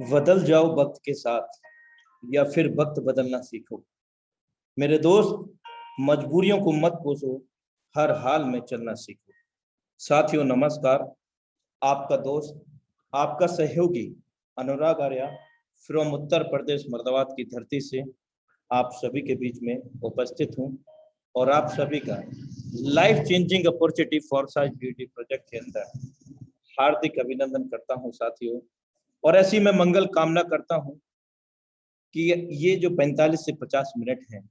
बदल जाओ वक्त के साथ या फिर वक्त बदलना सीखो। मेरे दोस्त, मजबूरियों को मत कोसो, हर हाल में चलना सीखो। साथियों नमस्कार, आपका दोस्त, आपका सहयोगी अनुराग आर्या फ्रॉम उत्तर प्रदेश मर्दाबाद की धरती से आप सभी के बीच में उपस्थित हूँ और आप सभी का life changing opportunity for size beauty project के अंदर हार्दिक अभिनंदन करता हूँ साथियों। और ऐसी मैं मंगल कामना करता हूँ कि ये जो 45 से 50 मिनट हैं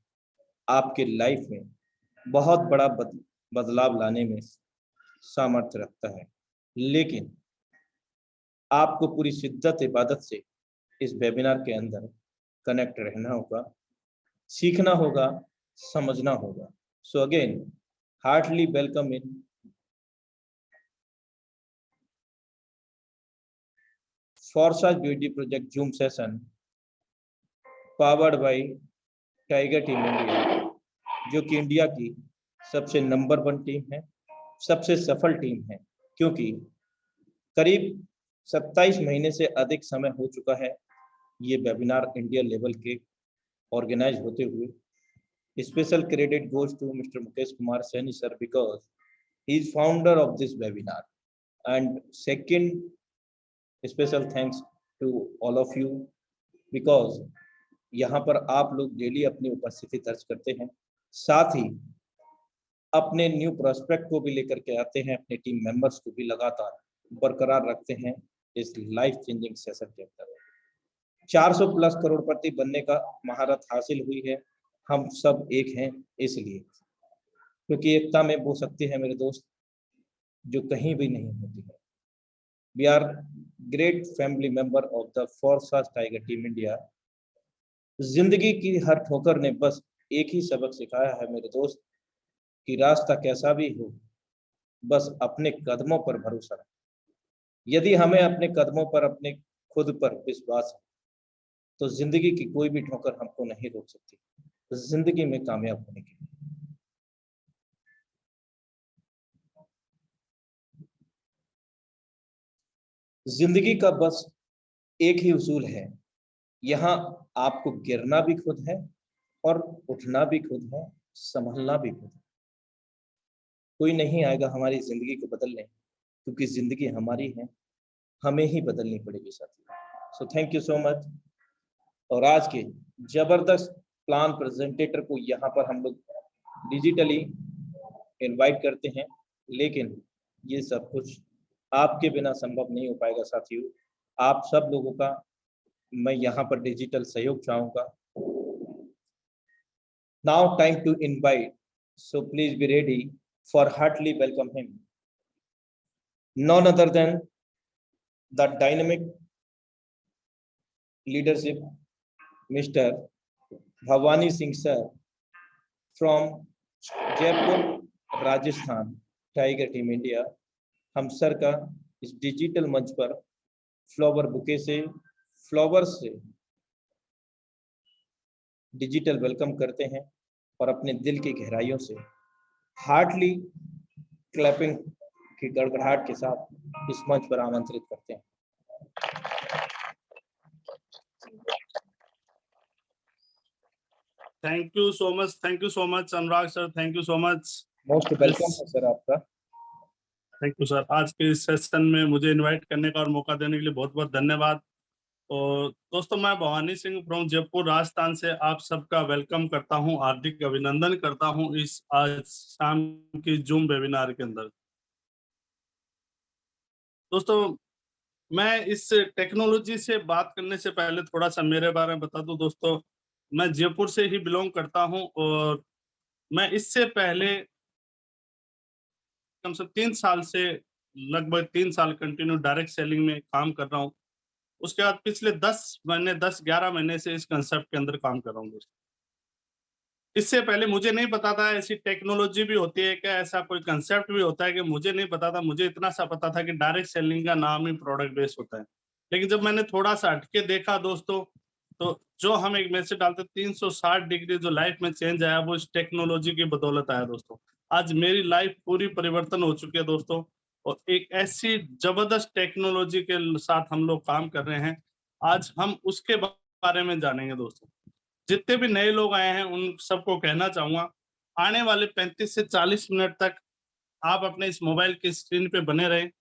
आपके लाइफ में बहुत बड़ा बदलाव लाने में सामर्थ्य रखता है। लेकिन आपको पूरी शिद्दत इबादत से इस वेबिनार के अंदर कनेक्ट रहना होगा, सीखना होगा, समझना होगा। So again heartly welcome in Forsage beauty project Zoom session powered by Tiger Team India, जो कि इंडिया की सबसे नंबर 1 टीम है, सबसे सफल टीम है, क्योंकि करीब 27 महीने से अधिक समय हो चुका है ये वेबिनार इंडिया लेवल के ऑर्गेनाइज होते हुए। Special credit goes to mister Mukesh Kumar Saini sir because he is founder of this webinar. And second special thanks to all of you because यहाँ पर आप लोग डेली अपनी उपस्थिति दर्ज करते हैं, साथ ही अपने न्यू प्रोस्पेक्ट को भी लेकर के आते हैं, अपने टीम मेंबर्स को भी लगातार बरकरार रखते हैं इस लाइफ चेंजिंग सेशन के अंदर। 400 प्लस करोड़पति बनने का महारत हासिल हुई है, हम सब एक हैं इसलिए, क्योंकि एकता में वो शक्ति है मेरे दोस्त जो कहीं भी नहीं होती है। We are great family member of the Forsage Tiger Team India. जिंदगी की हर ठोकर ने बस एक ही सबक सिखाया है मेरे दोस्त कि रास्ता कैसा भी हो, बस अपने कदमों पर भरोसा रखें। यदि हमें अपने कदमों पर, अपने खुद पर विश्वास है, तो जिंदगी की कोई भी ठोकर हमको नहीं रोक सकती जिंदगी में कामयाब होने के लिए। जिंदगी का बस एक ही उसूल है, यहाँ आपको गिरना भी खुद है और उठना भी खुद है, संभलना भी खुद है। कोई नहीं आएगा हमारी जिंदगी को बदलने, क्योंकि जिंदगी हमारी है, हमें ही बदलनी पड़ेगी साथी। So thank you so much. और आज के जबरदस्त प्लान प्रेजेंटेटर को यहाँ पर हम लोग डिजिटली इनवाइट करते हैं, लेकिन ये सब कुछ आपके बिना संभव नहीं हो पाएगा साथियों। आप सब लोगों का मैं यहाँ पर डिजिटल सहयोग चाहूँगा। Now time to invite, so please be ready for heartily welcome him. None other than the dynamic leadership, Mr. Bhavani Singh sir from Jaipur, Rajasthan, tiger Team India. हम सर का इस डिजिटल मंच पर flower bouquet से, flowers से digital welcome करते हैं और अपने दिल की गहराइयों से हार्टली क्लैपिंग की गड़गड़ाहट के साथ इस मंच पर आमंत्रित करते हैं। Thank you so much Anurag sir, thank you so much. Most welcome है सर आपका। थैंक यू सर, आज के इस सेशन में मुझे इनवाइट करने का और मौका देने के लिए बहुत बहुत धन्यवाद। और दोस्तों, मैं भवानी सिंह फ्रॉम जयपुर राजस्थान से आप सबका वेलकम करता हूं, हार्दिक अभिनंदन करता हूं इस आज शाम की जूम वेबिनार के अंदर। दोस्तों, मैं इस टेक्नोलॉजी से बात करने से पहले थोड़ा सा मेरे बारे में बता दूं। दोस्तों, मैं जयपुर से ही बिलोंग करता हूं और मैं इससे पहले कम से 3 साल से लगभग 3 साल कंटिन्यू डायरेक्ट सेलिंग में काम कर रहा हूं। उसके बाद पिछले 10-11 महीने से इस कंसेप्ट के अंदर काम कर रहा हूँ दोस्तों। इससे पहले मुझे नहीं पता था ऐसी टेक्नोलॉजी भी होती है क्या, ऐसा कोई कंसेप्ट भी होता है कि मुझे नहीं पता था। मुझे इतना सा पता था कि डायरेक्ट सेलिंग का नाम ही प्रोडक्ट बेस्ड होता है। लेकिन जब मैंने थोड़ा सा हटके देखा दोस्तों, तो जो हम एक मैसेज डालते 360 डिग्री जो लाइफ में चेंज आया वो इस टेक्नोलॉजी की बदौलत आया दोस्तों। आज मेरी लाइफ पूरी परिवर्तन हो चुकी है दोस्तों, और एक ऐसी जबरदस्त टेक्नोलॉजी के साथ हम लोग काम कर रहे हैं। आज हम उसके बारे में जानेंगे दोस्तों। जितने भी नए लोग आए हैं उन सबको कहना चाहूंगा, आने वाले 35 से 40 मिनट तक आप अपने इस मोबाइल की स्क्रीन पे बने रहें,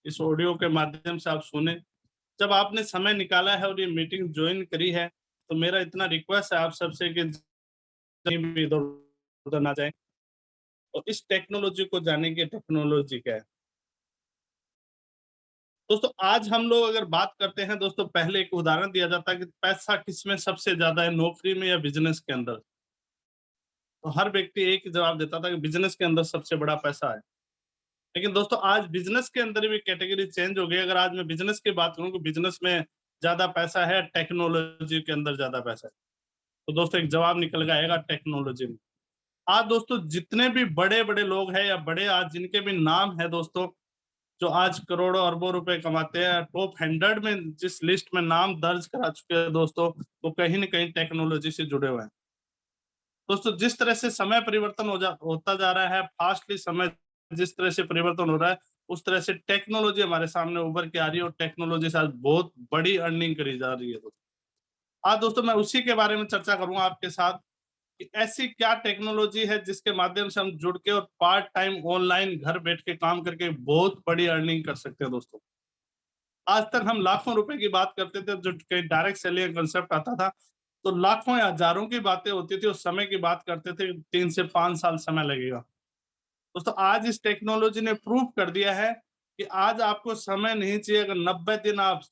इस ऑडियो के माध्यम से आप सुने। जब आपने समय निकाला है और ये मीटिंग ज्वाइन करी है, तो मेरा इतना रिक्वेस्ट है आप सबसे कि कहीं भी इधर उधर ना जाए और इस टेक्नोलॉजी को जाने की टेक्नोलॉजी क्या है। दोस्तों आज हम लोग अगर बात करते हैं दोस्तों, पहले एक उदाहरण दिया जाता है कि पैसा किसमें सबसे ज्यादा है, नौकरी में या बिजनेस के अंदर। तो हर व्यक्ति एक ही जवाब देता था कि बिजनेस के अंदर सबसे बड़ा पैसा है। लेकिन दोस्तों आज बिजनेस के अंदर भी कैटेगरी चेंज हो गई। अगर आज मैं बिजनेस की बात करूं कि बिजनेस में ज्यादा पैसा है, टेक्नोलॉजी के अंदर ज्यादा पैसा है, तो दोस्तों एक जवाब निकल के आएगा टेक्नोलॉजी में। आज दोस्तों जितने भी बड़े बड़े लोग हैं या बड़े आज जिनके भी नाम है दोस्तों, जो आज करोड़ों अरबों रुपए कमाते हैं, टॉप 100 में जिस लिस्ट में नाम दर्ज करा चुके हैं दोस्तों, वो कहीं ना कहीं टेक्नोलॉजी से जुड़े हुए हैं। दोस्तों जिस तरह से समय परिवर्तन होता जा रहा है, फास्टली समय जिस तरह से परिवर्तन हो रहा है, उस तरह से टेक्नोलॉजी हमारे सामने उभर के आ रही है और टेक्नोलॉजी से आज बहुत बड़ी अर्निंग करी जा रही है दोस्तों। आज दोस्तों मैं उसी के बारे में चर्चा करूंगा आपके साथ कि ऐसी क्या टेक्नोलॉजी है जिसके माध्यम से हम जुड़ के और पार्ट टाइम ऑनलाइन घर बैठ के काम करके बहुत बड़ी अर्निंग कर सकते हैं दोस्तों। आज तक हम लाखों रुपए की बात करते थे, जो डायरेक्ट सेलिंग कंसेप्ट आता था, तो लाखों या हजारों की बातें होती थी, उस समय की बात करते थे 3 से 5 साल समय लगेगा। दोस्तों आज इस टेक्नोलॉजी ने प्रूव कर दिया है कि आज आपको समय नहीं चाहिए। अगर 90 दिन आप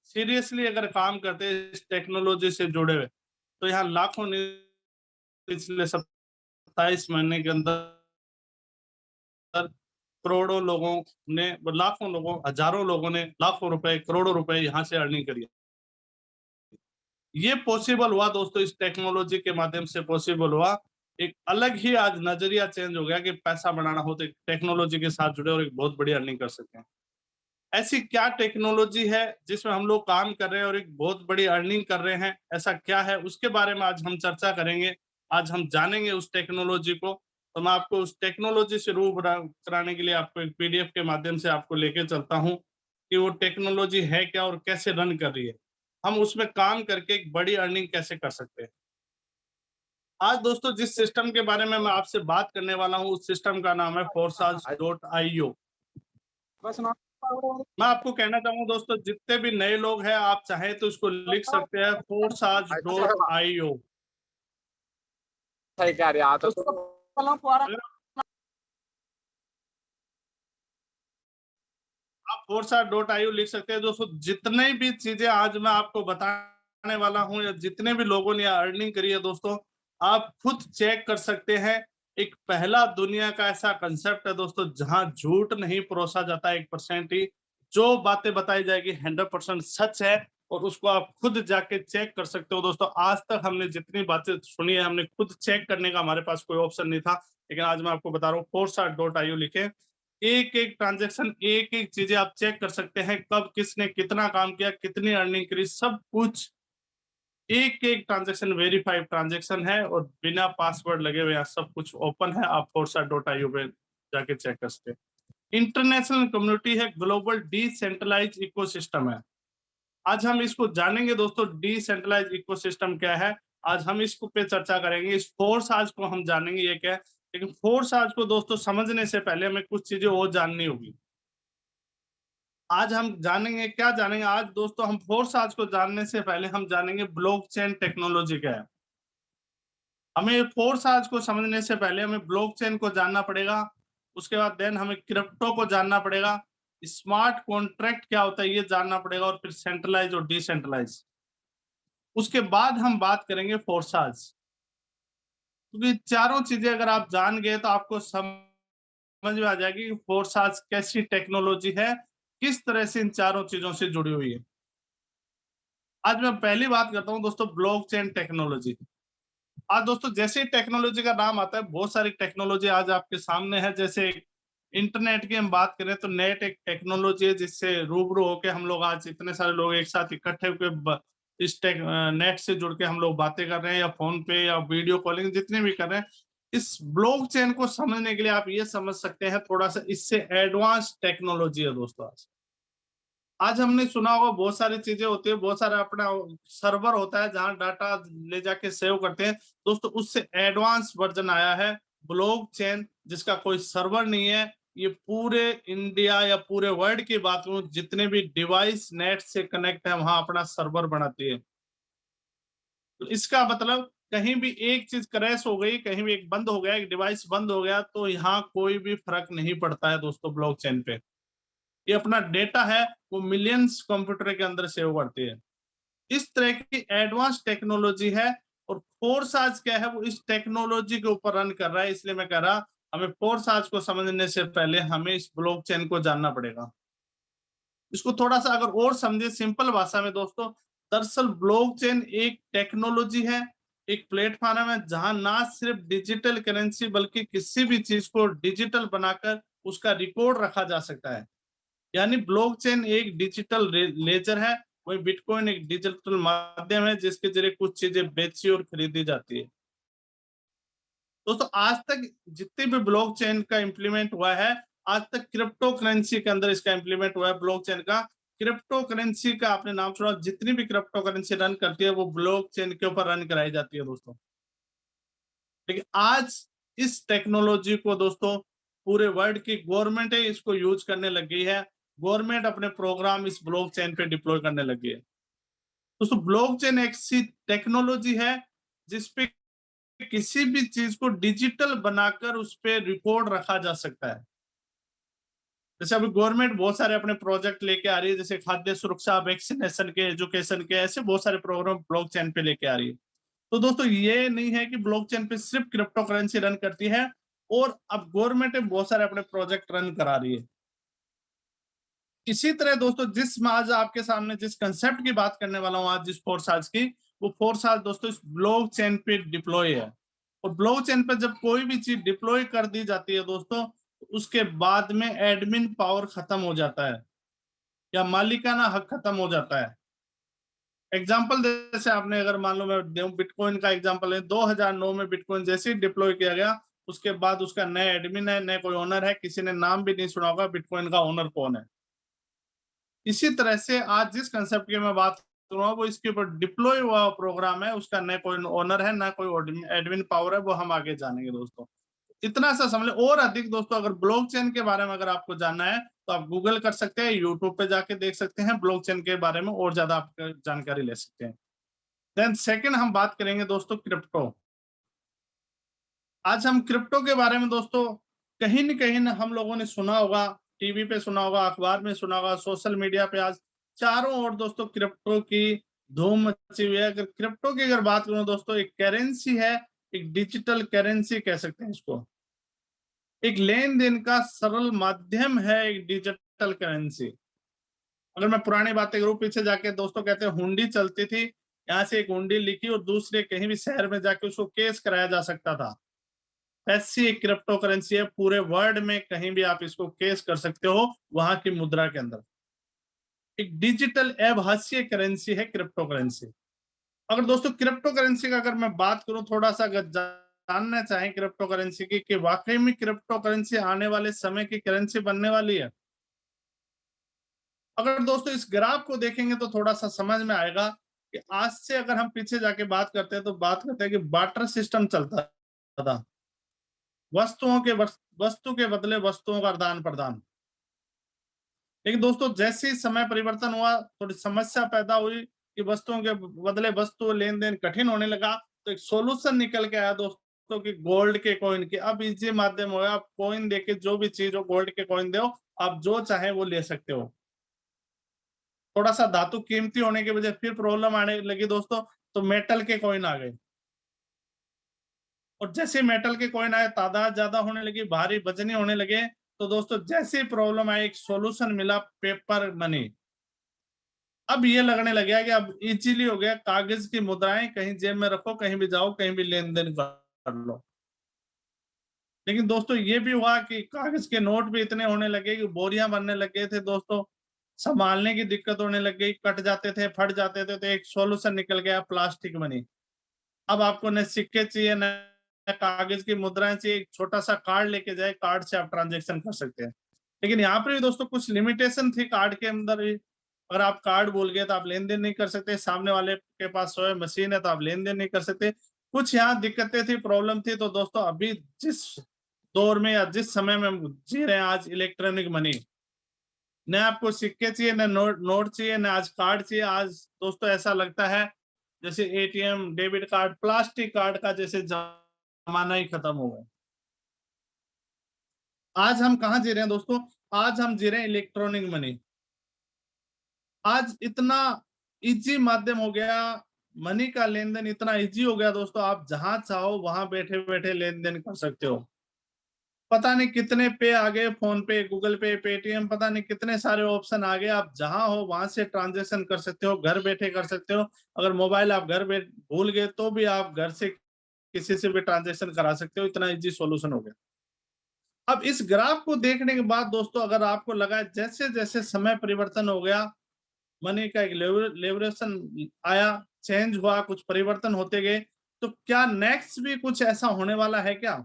सीरियसली अगर काम करते हैं इस टेक्नोलॉजी से जुड़े हुए, तो यहाँ लाखों नहीं, पिछले 27 महीने के अंदर करोड़ों लोगों ने, लाखों लोगों, हजारों लोगों ने लाखों रुपए, करोड़ों रुपए यहाँ से अर्निंग करी है। ये पॉसिबल हुआ दोस्तों, इस टेक्नोलॉजी के माध्यम से पॉसिबल हुआ। एक अलग ही आज नजरिया चेंज हो गया कि पैसा बनाना हो तो टेक्नोलॉजी के साथ जुड़े और एक बहुत बड़ी अर्निंग कर सकते हैं। ऐसी क्या टेक्नोलॉजी है जिसमें हम लोग काम कर रहे हैं और एक बहुत बड़ी अर्निंग कर रहे हैं, ऐसा क्या है उसके बारे में आज हम चर्चा करेंगे। आज हम जानेंगे उस टेक्नोलॉजी को। तो मैं आपको उस टेक्नोलॉजी से रूबरू कराने के लिए आपको एक पीडीएफ के माध्यम से आपको लेके चलता हूँ कि वो टेक्नोलॉजी है क्या और कैसे रन कर रही है, हम उसमें काम करके एक बड़ी अर्निंग कैसे कर सकते हैं। आज दोस्तों जिस सिस्टम के बारे में मैं आपसे बात करने वाला हूँ, उस सिस्टम का नाम है Forsage.io। मैं आपको कहना चाहूंगा दोस्तों, जितने भी नए लोग हैं आप चाहे तो इसको लिख सकते हैं Forsage.io। आप Forsage.io लिख सकते हैं दोस्तों। जितने भी चीजें आज मैं आपको बताने वाला हूं या जितने भी लोगों ने अर्निंग करी है दोस्तों, आप खुद चेक कर सकते हैं। एक पहला दुनिया का ऐसा कंसेप्ट है दोस्तों जहां झूठ नहीं परोसा जाता 1% ही। जो बातें बताई जाएगी 100% सच है और उसको आप खुद जाके चेक कर सकते हो दोस्तों। आज तक हमने जितनी बातें सुनी है, हमने खुद चेक करने का हमारे पास कोई ऑप्शन नहीं था, लेकिन आज मैं आपको बता रहा हूँ Forsage.io लिखे। एक एक ट्रांजेक्शन, एक एक चीजें आप चेक कर सकते हैं, कब किसने कितना काम किया, कितनी अर्निंग करी, सब कुछ एक एक ट्रांजेक्शन वेरीफाइड ट्रांजेक्शन है और बिना पासवर्ड लगे हुए सब कुछ ओपन है। आप Forsage.io पे जाके चेक कर सकते हैं। इंटरनेशनल कम्युनिटी है, ग्लोबल डिसेंट्रलाइज इकोसिस्टम है। आज हम इसको जानेंगे दोस्तों, डिसेंट्रलाइज इकोसिस्टम क्या है, आज हम इसको पे चर्चा करेंगे। इस Forsage को हम जानेंगे ये क्या है, लेकिन Forsage को दोस्तों समझने से पहले हमें कुछ चीजें और जाननी होगी। आज हम जानेंगे, क्या जानेंगे आज दोस्तों, हम Forsage को जानने से पहले हम जानेंगे ब्लॉकचेन टेक्नोलॉजी क्या है। हमें Forsage को समझने से पहले हमें ब्लॉकचेन को जानना पड़ेगा, उसके बाद देन हमें क्रिप्टो को जानना पड़ेगा, स्मार्ट कॉन्ट्रैक्ट क्या होता है ये जानना पड़ेगा, और फिर सेंट्रलाइज और डिसेंट्रलाइज। उसके बाद हम बात करेंगे Forsage। क्योंकि चारों चीजें अगर आप जान गए तो आपको समझ में आ जाएगी कि Forsage कैसी टेक्नोलॉजी है, किस तरह से इन चारों चीजों से जुड़ी हुई है। आज मैं पहली बात करता हूं दोस्तों, ब्लॉकचेन टेक्नोलॉजी। आज दोस्तों जैसे ही टेक्नोलॉजी का नाम आता है, बहुत सारी टेक्नोलॉजी आज आपके सामने है। जैसे इंटरनेट की हम बात करें तो नेट एक टेक्नोलॉजी है जिससे रूबरू होके हम लोग आज इतने सारे लोग एक साथ इकट्ठे होकर इस नेट से जुड़ के हम लोग बातें कर रहे हैं, या फोन पे या वीडियो कॉलिंग जितने भी कर रहे हैं। इस ब्लॉकचेन को समझने के लिए आप ये समझ सकते हैं, थोड़ा सा इससे एडवांस टेक्नोलॉजी है दोस्तों आज। आज हमने सुना होगा बहुत सारी चीजें होती है, बहुत सारा अपना सर्वर होता है जहां डाटा ले जाके सेव करते हैं दोस्तों। उससे एडवांस वर्जन आया है ब्लॉकचेन, जिसका कोई सर्वर नहीं है। ये पूरे इंडिया या पूरे वर्ल्ड की बात करूं, जितने भी डिवाइस नेट से कनेक्ट है वहां अपना सर्वर बनाती है। तो इसका मतलब कहीं भी एक चीज क्रैश हो गई, कहीं भी एक बंद हो गया, एक डिवाइस बंद हो गया, तो यहाँ कोई भी फर्क नहीं पड़ता है दोस्तों ब्लॉकचेन पे। ये अपना डेटा है वो मिलियंस कंप्यूटर के अंदर सेव करती है। इस तरह की एडवांस टेक्नोलॉजी है, और फोर्स आज क्या है वो इस टेक्नोलॉजी के ऊपर रन कर रहा है। इसलिए मैं कह रहा हमें फोर्स आज को समझने से पहले हमें इस ब्लॉकचेन को जानना पड़ेगा। इसको थोड़ा सा अगर और समझे सिंपल भाषा में दोस्तों, दरअसल ब्लॉकचेन एक टेक्नोलॉजी है, एक प्लेटफॉर्म है जहां ना सिर्फ डिजिटल करेंसी बल्कि किसी भी चीज को डिजिटल बनाकर उसका रिकॉर्ड रखा जा सकता है। यानी ब्लॉकचेन एक डिजिटल लेजर है, वही बिटकॉइन एक डिजिटल माध्यम है जिसके जरिए कुछ चीजें बेची और खरीदी जाती है। दोस्तों आज तक जितने भी ब्लॉकचेन का इंप्लीमेंट हुआ है, आज तक क्रिप्टो करेंसी के अंदर इसका इंप्लीमेंट हुआ है ब्लॉकचेन का। क्रिप्टो करेंसी का आपने नाम सुना, जितनी भी क्रिप्टो करेंसी रन करती है वो ब्लॉकचेन के ऊपर रन कराई जाती है दोस्तों। लेकिन आज इस टेक्नोलॉजी को दोस्तों पूरे वर्ल्ड की गवर्नमेंट है इसको यूज करने लग गई है। गवर्नमेंट अपने प्रोग्राम इस ब्लॉकचेन पे डिप्लॉय करने लग गई है। दोस्तों ब्लॉकचेन एक सी टेक्नोलॉजी है जिसपे किसी भी चीज को डिजिटल बनाकर उस पे रिकॉर्ड रखा जा सकता है। जैसे अभी गवर्नमेंट बहुत सारे अपने प्रोजेक्ट लेके आ रही है, जैसे खाद्य सुरक्षा, वैक्सीनेशन के, एजुकेशन के, ऐसे बहुत सारे प्रोग्राम ब्लॉकचेन पे लेके आ रही है। तो दोस्तों ये नहीं है कि ब्लॉकचेन पे सिर्फ क्रिप्टो करेंसी रन करती है, और अब गवर्नमेंट बहुत सारे अपने प्रोजेक्ट रन करा रही है। इसी तरह दोस्तों जिस मैं आज आपके सामने जिस कंसेप्ट की बात करने वाला हूं आज, जिस फोर्स आज की, वो फोर्स आज दोस्तों इस ब्लॉकचेन पे डिप्लॉय है। और ब्लॉकचेन पे जब कोई भी चीज डिप्लॉय कर दी जाती है दोस्तों, उसके बाद में एडमिन पावर खत्म हो जाता है या मालिकाना हक खत्म हो जाता है। एग्जाम्पल जैसे आपने अगर मान लो मैं दूं, बिटकॉइन का एग्जाम्पल है, 2009 में बिटकॉइन जैसे ही डिप्लॉय किया गया उसके बाद उसका नया एडमिन है, नया कोई ओनर है, किसी ने नाम भी नहीं सुना होगा बिटकॉइन का ओनर कौन है। इसी तरह से आज जिस कंसेप्ट की मैं बात कर रहा हूँ वो इसके ऊपर डिप्लॉय हुआ प्रोग्राम है, उसका न कोई ओनर है ना कोई एडमिन पावर है, वो हम आगे जानेंगे दोस्तों। इतना सा समझ ले। और अधिक दोस्तों अगर ब्लॉकचेन के बारे में अगर आपको जानना है तो आप गूगल कर सकते हैं, यूट्यूब पे जाके देख सकते हैं, ब्लॉकचेन के बारे में और ज्यादा आप जानकारी ले सकते हैं। देन सेकंड हम बात करेंगे दोस्तों क्रिप्टो। आज हम क्रिप्टो के बारे में दोस्तों कहीं न कहीं हम लोगों ने सुना होगा, टीवी पे सुना होगा, अखबार में सुना होगा, सोशल मीडिया पे आज चारों ओर दोस्तों क्रिप्टो की धूम मची हुई है। अगर क्रिप्टो की अगर बात करूं दोस्तों, एक करेंसी है, एक डिजिटल करेंसी कह सकते हैं इसको, एक लेन देन का सरल माध्यम है एक डिजिटल करेंसी। अगर मैं पुरानी बातें करूं, पीछे जाके दोस्तों कहते हैं हुंडी चलती थी, यहाँ से एक हुंडी लिखी और दूसरे कहीं भी शहर में जाके उसको केस कराया जा सकता था। ऐसी एक क्रिप्टो करेंसी है, पूरे वर्ल्ड में कहीं भी आप इसको केस कर सकते हो वहां की मुद्रा के अंदर। एक डिजिटल आभासीय करेंसी है क्रिप्टो करेंसी। अगर दोस्तों क्रिप्टो करेंसी का अगर मैं बात करूं, थोड़ा सा अगर जानना चाहें क्रिप्टो करेंसी की कि वाकई में क्रिप्टो करेंसी आने वाले समय की करेंसी बनने वाली है। अगर दोस्तों इस ग्राफ को देखेंगे तो थोड़ा सा समझ में आएगा कि आज से अगर हम पीछे जाके बात करते हैं तो बात करते हैं कि बार्टर सिस्टम चलता था, वस्तु के बदले वस्तुओं का आदान प्रदान। लेकिन दोस्तों जैसे ही समय परिवर्तन हुआ, थोड़ी समस्या पैदा हुई कि वस्तुओं के बदले वस्तु लेन देन कठिन होने लगा, तो एक सॉल्यूशन निकल के आया दोस्तों कि गोल्ड के कॉइन के। अब इजी माध्यम हो गया, आप कॉइन देके जो भी चीज हो गोल्ड के कॉइन दो, आप जो चाहे वो ले सकते हो। थोड़ा सा धातु कीमती होने की वजह फिर प्रॉब्लम आने लगी दोस्तों, तो मेटल के कॉइन आ गए। और जैसे मेटल के कॉइन आए, तादाद ज्यादा होने लगी, भारी वजनी होने लगे, तो दोस्तों जैसे प्रॉब्लम आई एक सॉल्यूशन मिला, पेपर मनी। अब ये लगने लग गया कि अब इजीली हो गया, कागज की मुद्राएं कहीं जेब में रखो, कहीं भी जाओ, कहीं भी लेन देन कर लो। लेकिन दोस्तों ये भी हुआ कि कागज के नोट भी इतने होने लगे कि बोरियां बनने लग गए थे दोस्तों, संभालने की दिक्कत होने लग गई, कट जाते थे, फट जाते थे, तो एक सॉल्यूशन निकल गया, प्लास्टिक मनी। अब आपको न सिक्के चाहिए न कागज की मुद्राएं चाहिए, एक छोटा सा कार्ड लेके जाए, कार्ड से आप ट्रांजेक्शन कर सकते हैं। लेकिन यहाँ पर भी दोस्तों कुछ लिमिटेशन थी कार्ड के अंदर भी। अगर आप कार्ड भूल गए तो आप लेन देन नहीं कर सकते, सामने वाले के पास सोए मशीन है तो आप लेन देन नहीं कर सकते। कुछ यहाँ दिक्कतें थी, प्रॉब्लम थी। तो दोस्तों अभी जिस दौर में या जिस समय में हम जी रहे हैं आज, इलेक्ट्रॉनिक मनी, न आपको सिक्के चाहिए, न नोट चाहिए, न आज कार्ड चाहिए। आज दोस्तों ऐसा लगता है जैसे ATM, debit card, plastic card का जैसे जमाना ही खत्म हो गया। आज हम कहाँ जी रहे हैं दोस्तों? आज हम जी रहे हैं इलेक्ट्रॉनिक मनी। आज इतना इजी माध्यम हो गया, मनी का लेन देन इतना इजी हो गया दोस्तों, आप जहां चाहो वहां बैठे बैठे लेन देन कर सकते हो। पता नहीं कितने पे आ गए, फोन पे, गूगल पे, पेटीएम, पता नहीं कितने सारे ऑप्शन आ गए। आप जहां हो वहां से ट्रांजेक्शन कर सकते हो, घर बैठे कर सकते हो। अगर मोबाइल आप घर भूल गए तो भी आप घर से किसी से भी ट्रांजेक्शन करा सकते हो। इतना इजी सॉल्यूशन हो गया। अब इस ग्राफ को देखने के बाद दोस्तों अगर आपको लगा जैसे जैसे समय परिवर्तन हो गया, मनी का एक लेवरेशन आया, चेंज हुआ, कुछ परिवर्तन होते गए, तो क्या नेक्स्ट भी कुछ ऐसा होने वाला है क्या?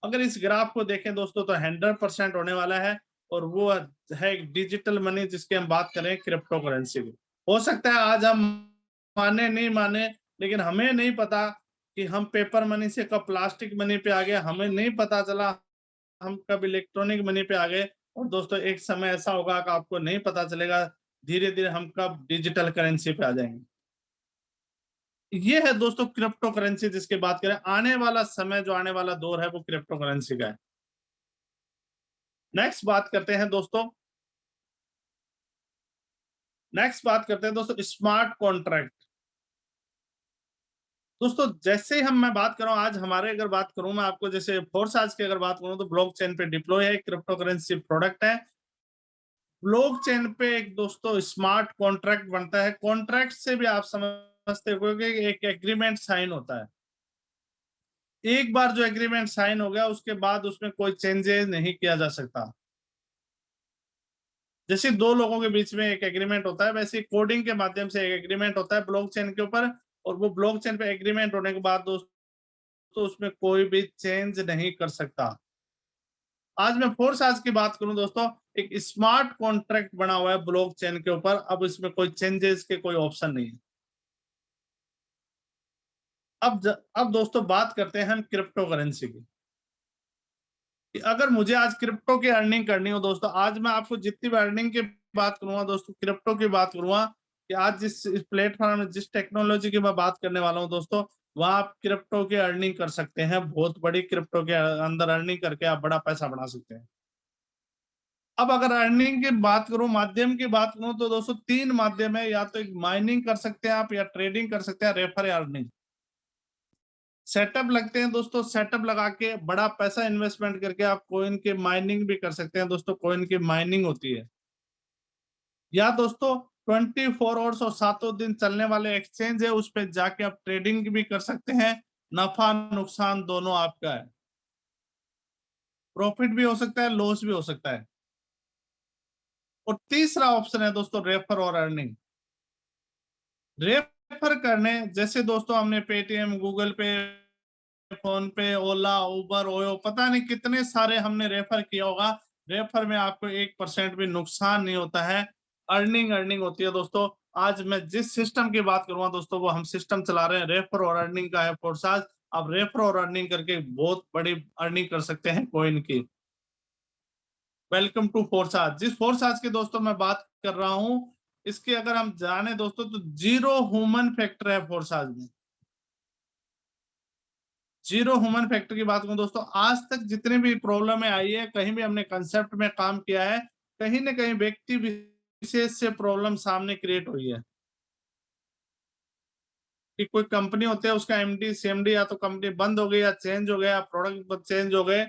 अगर इस ग्राफ को देखें दोस्तों तो 100% होने वाला है, और वो है डिजिटल मनी, जिसकी हम बात करें क्रिप्टो करेंसी की। हो सकता है आज हम माने नहीं माने, लेकिन हमें नहीं पता कि हम पेपर मनी से कब प्लास्टिक मनी पे आ गए, हमें नहीं पता चला हम कब इलेक्ट्रॉनिक मनी पे आ गए। और दोस्तों एक समय ऐसा होगा कि आपको नहीं पता चलेगा धीरे धीरे हम कब डिजिटल करेंसी पे आ जाएंगे। ये है दोस्तों क्रिप्टो करेंसी जिसकी बात करें। आने वाला समय, जो आने वाला दौर है, वो क्रिप्टो करेंसी का है। नेक्स्ट बात करते हैं दोस्तों, स्मार्ट कॉन्ट्रैक्ट। दोस्तों जैसे ही मैं बात कर रहा हूं, आज हमारे अगर बात करूं मैं आपको, जैसे फोर्स आज की अगर बात करूं तो ब्लॉकचेन पे डिप्लॉय है, क्रिप्टो करेंसी प्रोडक्ट है। ब्लॉकचेन पे एक दोस्तों स्मार्ट कॉन्ट्रैक्ट बनता है। कॉन्ट्रैक्ट से भी आप समझते हो कि एक एग्रीमेंट साइन होता है। एक बार जो एग्रीमेंट साइन हो गया उसके बाद उसमें कोई चेंजेस नहीं किया जा सकता। जैसे दो लोगों के बीच में एक एग्रीमेंट होता है, वैसे कोडिंग के माध्यम से एक एग्रीमेंट होता है ब्लॉकचेन के ऊपर, और वो ब्लॉकचेन पे एग्रीमेंट होने के बाद दोस्तों उसमें कोई भी चेंज नहीं कर सकता। आज मैं फोर्स आज की बात करूं दोस्तों, एक स्मार्ट कॉन्ट्रैक्ट बना हुआ है ब्लॉकचेन के ऊपर। अब इसमें कोई चेंजेस के कोई ऑप्शन नहीं है। अब दोस्तों बात करते हैं हम क्रिप्टो करेंसी की। कि अगर मुझे आज क्रिप्टो की अर्निंग करनी हो दोस्तों, आज मैं आपको जितनी भी अर्निंग की बात करूंगा दोस्तों, क्रिप्टो की बात करूंगा, कि आज जिस प्लेटफॉर्म में जिस टेक्नोलॉजी की मैं बात करने वाला हूं दोस्तों, वहां आप क्रिप्टो की अर्निंग कर सकते हैं। बहुत बड़ी क्रिप्टो के अंदर अर्निंग करके आप बड़ा पैसा बना सकते हैं। अब अगर अर्निंग की बात करूं, माध्यम की बात करूं, तो दोस्तों 3 माध्यम है। या तो एक माइनिंग कर सकते हैं आप, या ट्रेडिंग कर सकते हैं, रेफर या अर्निंग। सेटअप लगते हैं दोस्तों, सेटअप लगा के बड़ा पैसा इन्वेस्टमेंट करके आप कोइन की माइनिंग भी कर सकते हैं दोस्तों। कोइन की माइनिंग होती है। या दोस्तों 24 आवर्स और 7 दिन चलने वाले एक्सचेंज है, उस पर जाके आप ट्रेडिंग भी कर सकते हैं। नफा नुकसान दोनों आपका है, प्रॉफिट भी हो सकता है, लॉस भी हो सकता है। और तीसरा ऑप्शन है दोस्तों रेफर और अर्निंग। रेफर करने जैसे दोस्तों हमने पेटीएम, गूगल पे, फोन पे, ओला, उबर, ओयो, पता नहीं कितने सारे हमने रेफर किया होगा। रेफर में आपको 1% भी नुकसान नहीं होता है। अर्निंग अर्निंग होती है दोस्तों। आज मैं जिस सिस्टम की बात करूंगा दोस्तों, वो हम सिस्टम चला रहे हैं रेफर और अर्निंग का है फोर्साज। आप रेफर और अर्निंग करके बहुत बड़ी अर्निंग कर सकते हैं कोइन की। Welcome to Forsage. जिस फोर्साज की दोस्तों मैं बात कर रहा हूं, इसके अगर हम जाने दोस्तों तो जीरो ह्यूमन फैक्टर है फोर्साज में। जीरो ह्यूमन फैक्टर की बात करूं दोस्तों, आज तक जितने भी प्रॉब्लम आई है, कहीं भी हमने कंसेप्ट में काम किया है, कहीं ना कहीं व्यक्ति विशेष से प्रॉब्लम सामने क्रिएट हुई है। कि कोई कंपनी होती है, उसका एमडी सीएमडी या तो कंपनी बंद हो गई, या चेंज हो गया, प्रोडक्ट चेंज हो गए।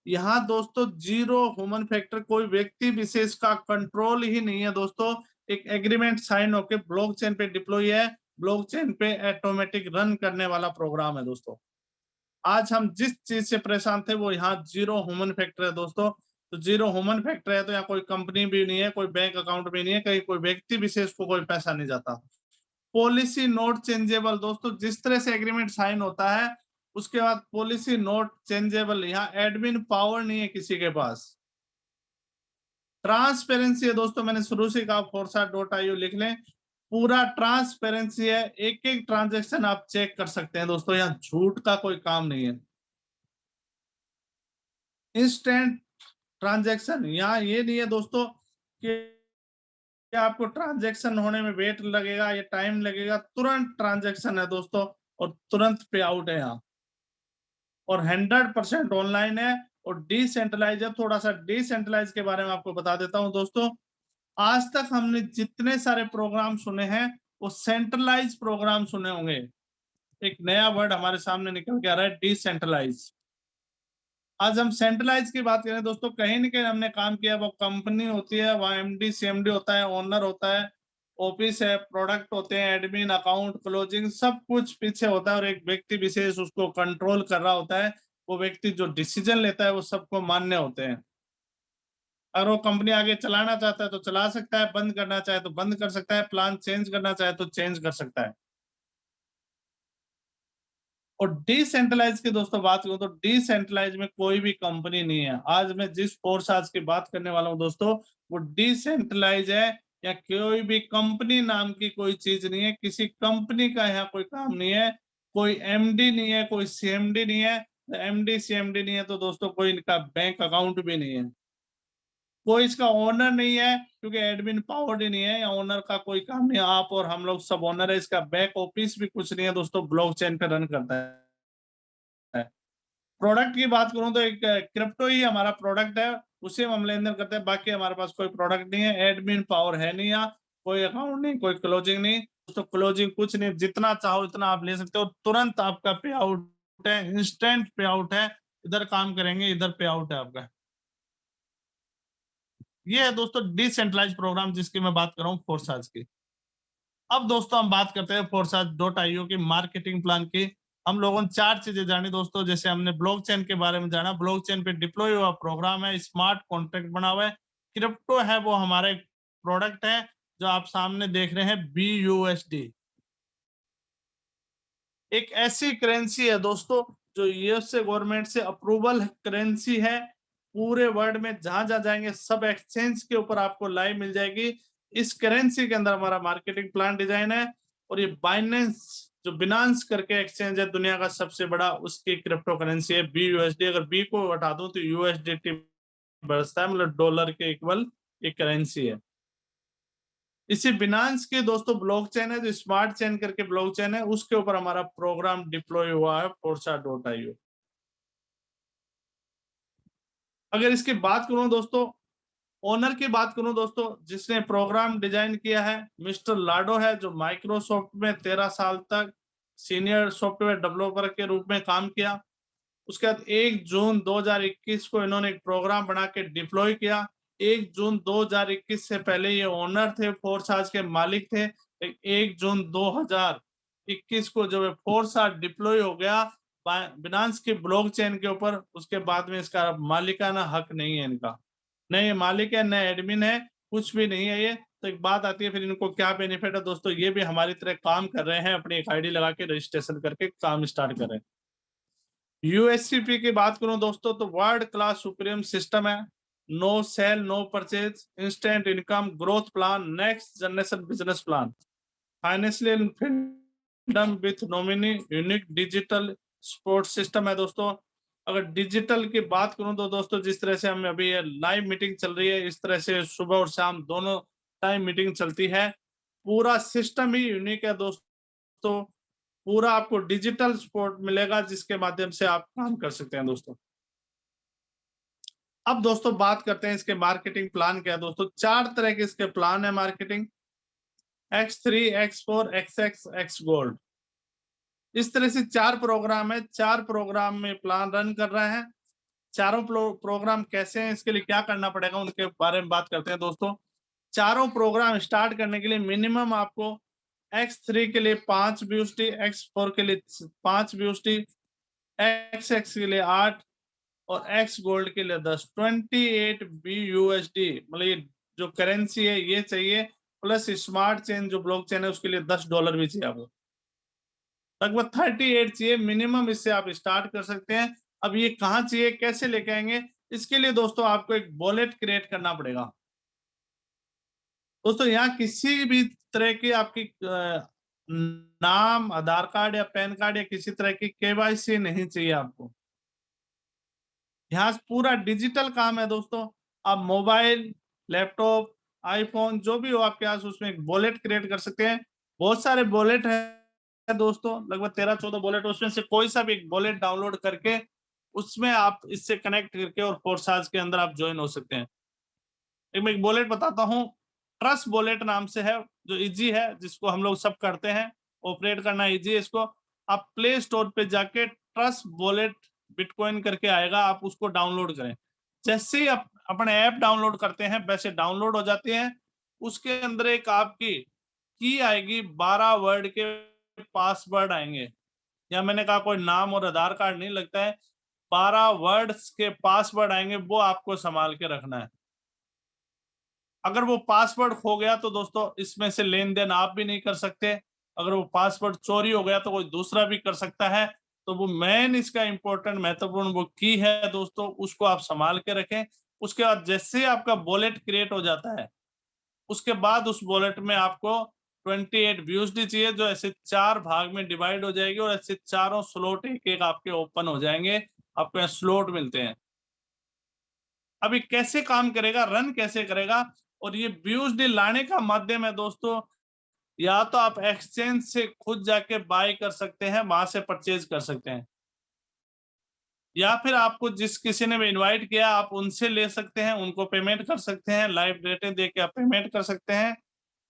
यहाँ दोस्तों जीरो ह्यूमन फैक्टर, कोई व्यक्ति विशेष का कंट्रोल ही नहीं है दोस्तों। एक एग्रीमेंट साइन होकर ब्लॉकचेन पे डिप्लॉय है, ब्लॉकचेन पे ऑटोमेटिक रन करने वाला प्रोग्राम है दोस्तों। आज हम जिस चीज से परेशान थे वो यहाँ जीरो ह्यूमन फैक्टर है दोस्तों। तो जीरो ह्यूमन फैक्टर है तो यहाँ कोई कंपनी भी नहीं है, कोई बैंक अकाउंट भी नहीं है, कहीं कोई व्यक्ति विशेष को कोई पैसा नहीं जाता। पॉलिसी नोट चेंजेबल दोस्तों, जिस तरह से एग्रीमेंट साइन होता है उसके बाद पॉलिसी नोट चेंजेबल। यहाँ एडमिन पावर नहीं है किसी के पास। ट्रांसपेरेंसी है दोस्तों, मैंने शुरू से कहा foresight.io लिख लें, पूरा ट्रांसपेरेंसी है, एक एक ट्रांजेक्शन आप चेक कर सकते हैं दोस्तों, यहाँ झूठ का कोई काम नहीं है। इंस्टेंट ट्रांजैक्शन, यहाँ ये नहीं है दोस्तों कि आपको ट्रांजैक्शन होने में वेट लगेगा या टाइम लगेगा, तुरंत ट्रांजैक्शन है दोस्तों और तुरंत पे आउट है यहाँ, और 100% ऑनलाइन है और डिसेंट्रलाइज है। थोड़ा सा डिसेंट्रलाइज के बारे में आपको बता देता हूँ दोस्तों। आज तक हमने जितने सारे प्रोग्राम सुने हैं वो सेंट्रलाइज प्रोग्राम सुने होंगे। एक नया वर्ड हमारे सामने निकल के आ रहा है, डिसेंट्रलाइज। आज हम सेंट्रलाइज की बात करें दोस्तों, कहीं ना कहीं हमने काम किया, वो कंपनी होती है, वहाँ एमडी सीएमडी होता है, ओनर होता है, ऑफिस है, प्रोडक्ट होते हैं, एडमिन, अकाउंट, क्लोजिंग, सब कुछ पीछे होता है और एक व्यक्ति विशेष उसको कंट्रोल कर रहा होता है। वो व्यक्ति जो डिसीजन लेता है वो सबको मान्य होते हैं। अगर वो कंपनी आगे चलाना चाहता है तो चला सकता है, बंद करना चाहे तो बंद कर सकता है, प्लान चेंज करना चाहे तो चेंज कर सकता है। और डिसेंट्रलाइज की दोस्तों बात करूं तो डिसेंट्रलाइज में कोई भी कंपनी नहीं है। आज मैं जिस फोर्स आज की बात करने वाला हूं दोस्तों, वो डिसेंट्रलाइज है, या कोई भी कंपनी नाम की कोई चीज नहीं है, किसी कंपनी का यहाँ कोई काम नहीं है, कोई एमडी नहीं है, कोई सीएमडी नहीं है। एमडी सीएमडी नहीं है तो दोस्तों कोई इनका बैंक अकाउंट भी नहीं है, कोई इसका ओनर नहीं है, क्योंकि एडमिन पावर्ड ही नहीं है, या ओनर का कोई काम नहीं है, आप और हम लोग सब ओनर है। इसका बैक ऑफिस भी कुछ नहीं है दोस्तों, ब्लॉकचेन पे रन करता है। प्रोडक्ट की बात करूं तो एक क्रिप्टो ही हमारा प्रोडक्ट है, उसे हम लेन देन करते हैं, बाकी हमारे पास कोई प्रोडक्ट नहीं है, एडमिन पावर है नहीं, यहाँ कोई अकाउंट नहीं, कोई क्लोजिंग नहीं दोस्तों, क्लोजिंग कुछ नहीं, जितना चाहो इतना आप ले सकते हो, तुरंत आपका पे आउट है, इंस्टेंट पे आउट है, इधर काम करेंगे इधर पे आउट है आपका। ये है दोस्तों डिसेंट्रलाइज प्रोग्राम जिसकी मैं बात कर रहा हूँ फोर्साज की। अब दोस्तों हम बात करते हैं foresight.io की मार्केटिंग प्लान की। हम लोगों ने 4 चीजें जानी दोस्तों, जैसे हमने ब्लॉकचेन के बारे में जाना, ब्लॉकचेन पे डिप्लॉय हुआ प्रोग्राम है, स्मार्ट कॉन्ट्रैक्ट बना हुआ है, क्रिप्टो है वो हमारा एक प्रोडक्ट है जो आप सामने देख रहे हैं, BUSD। एक ऐसी करेंसी है दोस्तों जो यूएसए गवर्नमेंट से अप्रूवल करेंसी है, पूरे वर्ल्ड में जहां जहां जाएंगे सब एक्सचेंज के ऊपर आपको लाइव मिल जाएगी। इस करेंसी के अंदर हमारा मार्केटिंग प्लान डिजाइन है, और ये बाइनेंस जो बिनांस करके एक्सचेंज है दुनिया का सबसे बड़ा, उसकी क्रिप्टो करेंसी है BUSD। अगर बी को हटा दूं तो USDT बचता है, मतलब डॉलर के इक्वल एक करेंसी है। इसी बिनांस के दोस्तों ब्लॉकचेन है जो स्मार्ट चेन करके ब्लॉकचेन है, उसके ऊपर हमारा प्रोग्राम डिप्लॉय हुआ है foresight.io। अगर इसकी बात करूं दोस्तों, ओनर की बात करूं दोस्तों, जिसने प्रोग्राम डिजाइन किया है मिस्टर लाडो है, जो माइक्रोसॉफ्ट में 13 साल तक सीनियर सॉफ्टवेयर डेवलपर के रूप में काम किया। उसके बाद 1 जून 2021 को इन्होंने एक प्रोग्राम बना के डिप्लॉय किया। 1 जून 2021 से पहले ये ओनर थे, फोर्साज के मालिक थे। 1 जून 2021 को जब फोर्साज डिप्लॉय हो गया बिनांस की ब्लॉकचेन के ऊपर, उसके बाद में इसका मालिकाना हक नहीं है इनका, न ये मालिक है न एडमिन है, कुछ भी नहीं है ये। तो एक बात आती है फिर इनको क्या बेनिफिट है दोस्तों, ये भी हमारी तरह काम कर रहे हैं, अपनी एक आईडी लगा के रजिस्ट्रेशन करके काम स्टार्ट कर रहे हैं। यूएससीपी की बात करूं दोस्तों तो वर्ल्ड क्लास सुप्रीम सिस्टम है, no sale no purchase, instant income growth plan, next generation business plan, financial freedom with nominee, unique digital support system है दोस्तों। अगर डिजिटल की बात करूं तो दोस्तों जिस तरह से हम अभी लाइव मीटिंग चल रही है, इस तरह से सुबह और शाम दोनों टाइम मीटिंग चलती है, पूरा सिस्टम ही यूनिक है दोस्तों। पूरा आपको डिजिटल सपोर्ट मिलेगा जिसके माध्यम से आप काम कर सकते हैं दोस्तों। अब दोस्तों बात करते हैं इसके मार्केटिंग प्लान क्या है दोस्तों। 4 तरह के इसके प्लान है marketing, X3, X4, XX, X gold. इस तरह से 4 प्रोग्राम है, 4 प्रोग्राम में प्लान रन कर रहे हैं। चारों प्रोग्राम कैसे हैं, इसके लिए क्या करना पड़ेगा उनके बारे में बात करते हैं दोस्तों। चारों प्रोग्राम स्टार्ट करने के लिए मिनिमम आपको X3 के लिए 5 BUSD, X4 के लिए 5 BUSD, XX के लिए 8 और X गोल्ड के लिए 10, 28 BUSD, मतलब ये जो करेंसी है ये चाहिए, प्लस स्मार्ट चेन जो ब्लॉकचेन है उसके लिए $10 भी चाहिए आपको, लगभग 38 चाहिए मिनिमम। इससे आप स्टार्ट कर सकते हैं। अब ये कहाँ चाहिए, कैसे लेके आएंगे, इसके लिए दोस्तों आपको एक वॉलेट क्रिएट करना पड़ेगा। दोस्तों यहाँ किसी भी तरह की आपकी नाम, आधार कार्ड या पैन कार्ड या किसी तरह की केवाईसी नहीं चाहिए आपको। यहाँ पूरा डिजिटल काम है दोस्तों। आप मोबाइल, लैपटॉप, आईफोन जो भी हो आपके पास, उसमें एक वॉलेट क्रिएट कर सकते हैं। बहुत सारे वॉलेट है दोस्तों, लगभग 13-14 वॉलेट। उसमें से कोई सा भी एक वॉलेट डाउनलोड करके उसमें आप इससे कनेक्ट करके और फोर्साज के अंदर आप ज्वाइन हो सकते हैं। मैं एक वॉलेट बताता हूँ, ट्रस्ट वॉलेट नाम से है, जो इजी है, जिसको हम लोग सब करते हैं, ऑपरेट करना इजी है इसको। आप प्ले स्टोर पे जाके ट्रस्ट वॉलेट बिटकॉइन करके आएगा, आप उसको डाउनलोड करें। जैसे ही आप अपने ऐप डाउनलोड करते हैं वैसे डाउनलोड हो जाती है। उसके अंदर एक आपकी की आएगी, 12 वर्ड के पासवर्ड आएंगे। या मैंने कहा कोई नाम और आधार कार्ड नहीं लगता है, 12 वर्ड्स के पासवर्ड आएंगे, वो आपको संभाल के रखना है। अगर वो पासवर्ड खो गया तो दोस्तों इसमें से लेन देन आप भी नहीं कर सकते। अगर वो पासवर्ड चोरी हो गया तो कोई दूसरा भी कर सकता है। तो वो मेन इसका इंपॉर्टेंट महत्वपूर्ण वो की है दोस्तों, उसको आप संभाल के रखें। उसके बाद जैसे ही आपका वॉलेट क्रिएट हो जाता है, उसके बाद उस वॉलेट में आपको 28 BUSD चाहिए, जो ऐसे 4 भाग में डिवाइड हो जाएगी और ऐसे चारों स्लॉट एक एक आपके ओपन हो जाएंगे। आपको यहाँ स्लॉट मिलते हैं। अभी कैसे काम करेगा, रन कैसे करेगा, और ये BUSD लाने का माध्यम है दोस्तों, या तो आप एक्सचेंज से खुद जाके बाय कर सकते हैं, वहां से परचेज कर सकते हैं, या फिर आपको जिस किसी ने भी इनवाइट किया आप उनसे ले सकते हैं, उनको पेमेंट कर सकते हैं, लाइव डेटे दे के आप पेमेंट कर सकते हैं।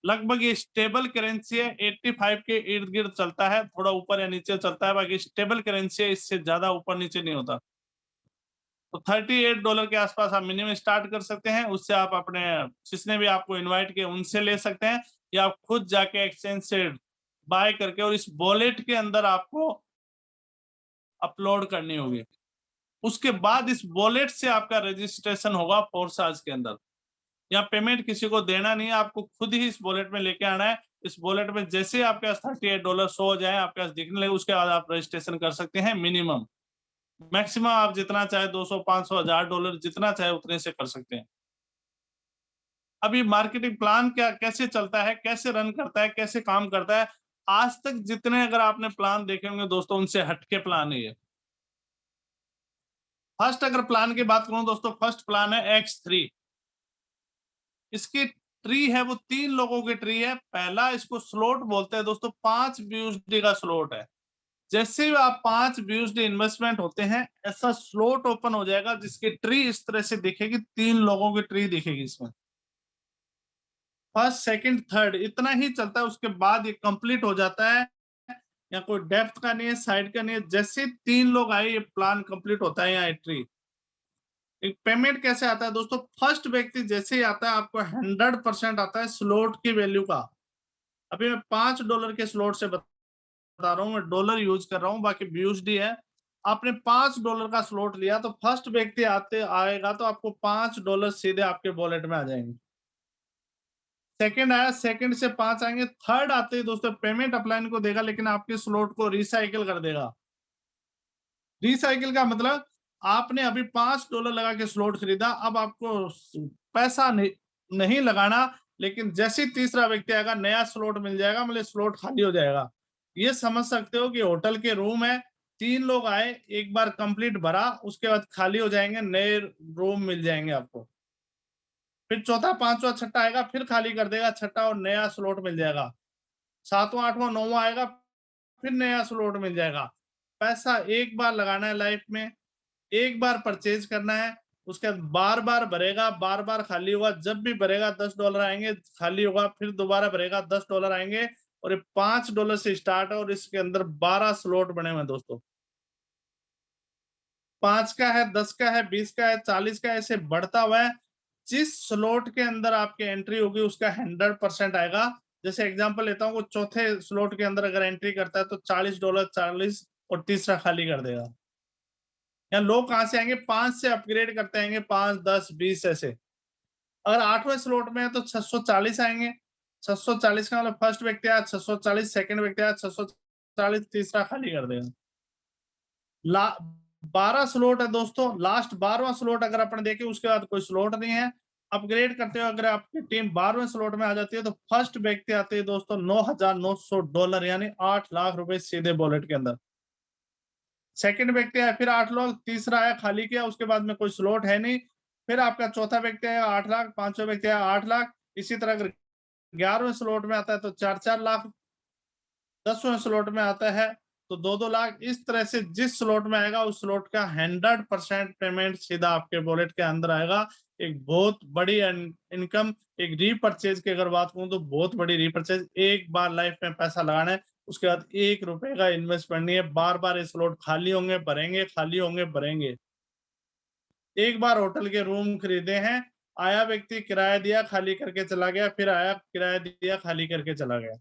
लगभग ये स्टेबल करेंसी है, 85 के इर्द गिर्द चलता है, थोड़ा ऊपर या नीचे चलता है, बाकी स्टेबल करेंसी है, इससे ज्यादा ऊपर नीचे नहीं होता। तो $38 के आसपास आप मिनिमम स्टार्ट कर सकते हैं। उससे आप अपने जिसने भी आपको इनवाइट किया उनसे ले सकते हैं, या आप खुद जाके एक्सचेंज से बाय करके और इस वॉलेट के अंदर आपको अपलोड करनी होगी। उसके बाद इस वॉलेट से आपका रजिस्ट्रेशन होगा फोर्साज के अंदर। या पेमेंट किसी को देना नहीं है, आपको खुद ही इस वॉलेट में लेके आना है। इस वॉलेट में जैसे ही आपके पास $38 शो हो जाए, आपके पास दिखने लगे, उसके बाद आप रजिस्ट्रेशन कर सकते हैं। मिनिमम, मैक्सिमम आप जितना चाहे 200, 500, $1000 जितना चाहे उतने से कर सकते हैं। अभी मार्केटिंग प्लान क्या कैसे चलता है, कैसे रन करता है, कैसे काम करता है, आज तक जितने अगर आपने प्लान देखे होंगे दोस्तों, उनसे हटके प्लान है ये। फर्स्ट अगर प्लान की बात करूं दोस्तों, फर्स्ट प्लान है X3। इसकी ट्री है वो 3 लोगों की ट्री है। पहला इसको स्लॉट बोलते हैं दोस्तों, 5 BUSD का स्लॉट है। जैसे ही आप 5 BUSD इन्वेस्टमेंट होते हैं, ऐसा स्लॉट ओपन हो जाएगा जिसकी ट्री इस तरह से दिखेगी, 3 लोगों की ट्री दिखेगी इसमें। फर्स्ट, सेकंड, थर्ड इतना ही चलता है, उसके बाद ये कंप्लीट हो जाता है। या कोई डेप्थ का नहीं है, साइड का नहीं है, जैसे 3 लोग आए ये प्लान कंप्लीट होता है। यहाँ ट्री एक पेमेंट कैसे आता है दोस्तों, फर्स्ट व्यक्ति जैसे ही आता है आपको 100% आता है स्लॉट की वैल्यू का। अभी मैं $5 के स्लॉट से बता रहा हूँ, मैं डॉलर यूज कर रहा हूँ, बाकी BUSD है। आपने $5 का स्लॉट लिया तो फर्स्ट व्यक्ति आएगा तो आपको $5 सीधे आपके वॉलेट में आ जाएंगे। सेकंड आया, सेकंड से 5 आएंगे। थर्ड आते ही दोस्तों पेमेंट अपलाइन को देगा, लेकिन आपके स्लॉट को रिसाइकिल कर देगा। रिसाइकिल का मतलब आपने अभी $5 लगा के स्लॉट खरीदा, अब आपको पैसा नहीं लगाना, लेकिन जैसे ही तीसरा व्यक्ति आएगा नया स्लॉट मिल जाएगा, मतलब स्लॉट खाली हो जाएगा। ये समझ सकते हो कि होटल के रूम है, 3 लोग आए, एक बार कंप्लीट भरा, उसके बाद खाली हो जाएंगे, नए रूम मिल जाएंगे आपको। फिर चौथा, पांचवा, छठा आएगा, फिर खाली कर देगा छठा और नया स्लॉट मिल जाएगा। सातवां, आठवां, नौवां आएगा, फिर नया स्लॉट मिल जाएगा। पैसा एक बार लगाना है लाइफ में, एक बार परचेज करना है, उसके बाद बार बार भरेगा, बार बार खाली होगा। जब भी भरेगा $10 आएंगे, खाली होगा, फिर दोबारा भरेगा $10 आएंगे। और ये $5 से स्टार्ट है और इसके अंदर 12 स्लॉट बने हुए हैं दोस्तों। 5 का है, 10 का है, 20 का है, 40 का, ऐसे बढ़ता हुआ है। जिस स्लॉट के अंदर आपकी एंट्री होगी उसका 100% आएगा। जैसे एग्जांपल लेता हूँ, चौथे स्लॉट के अंदर अगर एंट्री करता है तो $40, 40 और तीसरा खाली कर देगा। या लोग कहां से आएंगे, 5 से अपग्रेड करते आएंगे, 5, 10, 20 ऐसे। अगर 8वें स्लॉट में है तो 640 आएंगे। 640 का मतलब फर्स्ट व्यक्ति आया 640, सेकंड व्यक्ति आया 640, तीसरा खाली कर देगा। 12 स्लॉट है दोस्तों, लास्ट 12वां स्लॉट अगर अपन देखें उसके बाद कोई स्लॉट नहीं है। अपग्रेड करते हो, अगर आपकी टीम 12वें स्लॉट में आ जाती है तो फर्स्ट व्यक्ति आते हैं दोस्तों $9,900 यानी 8 लाख रुपए सीधे वॉलेट के अंदर। सेकंड व्यक्ति आया फिर 8 लाख, तीसरा आया खाली किया, उसके बाद में कोई स्लॉट है नहीं, फिर आपका चौथा व्यक्ति आया 8 लाख, पांचवा व्यक्ति आया 8 लाख। इसी तरह अगर 11वें स्लॉट में आता है तो 4-4 लाख, 10वें स्लॉट में आता है तो 2-2 लाख। इस तरह से जिस स्लॉट में आएगा उस स्लॉट का 100% पेमेंट सीधा आपके वॉलेट के अंदर आएगा। एक बहुत बड़ी इनकम। एक रीपरचेज की अगर बात करूं तो बहुत बड़ी रीपरचेज। एक बार लाइफ में पैसा लगाना है, उसके बाद 1 रुपए का इन्वेस्टमेंट नहीं है। बार बार ये स्लॉट खाली होंगे भरेंगे, खाली होंगे भरेंगे। एक बार होटल के रूम खरीदे हैं, आया व्यक्ति किराया दिया खाली करके चला गया, फिर आया किराया दिया खाली करके चला गया।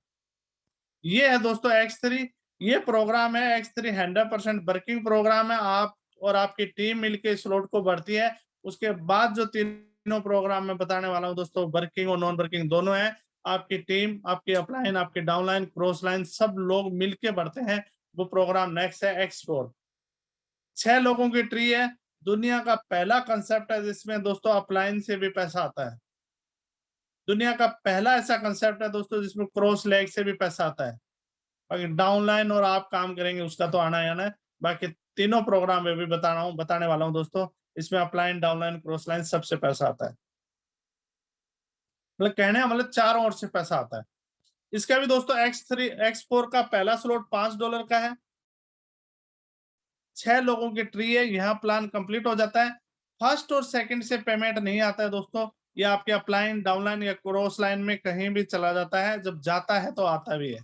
ये है दोस्तों X3। ये प्रोग्राम है X3 100% वर्किंग प्रोग्राम है। आप और आपकी टीम मिलकर स्लॉट को भरती है। उसके बाद जो तीनों प्रोग्राम मैं बताने वाला हूं दोस्तों, वर्किंग और नॉन वर्किंग दोनों है। आपकी टीम, आपकी अपलाइन, आपकी डाउनलाइन, क्रॉस लाइन सब लोग मिलके बढ़ते हैं। वो प्रोग्राम नेक्स्ट है X4। 6 लोगों की ट्री है। दुनिया का पहला कंसेप्ट है जिसमें दोस्तों अपलाइन से भी पैसा आता है। दुनिया का पहला ऐसा कंसेप्ट है दोस्तों जिसमें क्रॉस लेग से भी पैसा आता है। बाकी डाउनलाइन और आप काम करेंगे उसका तो आना ही आना है। बाकी तीनों प्रोग्राम में भी बताने वाला हूं दोस्तों। इसमें अपलाइन, डाउनलाइन, क्रॉस लाइन सबसे पैसा आता है। मतलब कहने का मतलब चारों ओर से पैसा आता है। इसका भी दोस्तों X3 X4 का पहला स्लॉट $5 का है। 6 लोगों की ट्री है। यहाँ प्लान कंप्लीट हो जाता है। फर्स्ट और सेकंड से पेमेंट नहीं आता है दोस्तों। ये आपके अपलाइन, डाउनलाइन या क्रॉस लाइन में कहीं भी चला जाता है। जब जाता है तो आता भी है।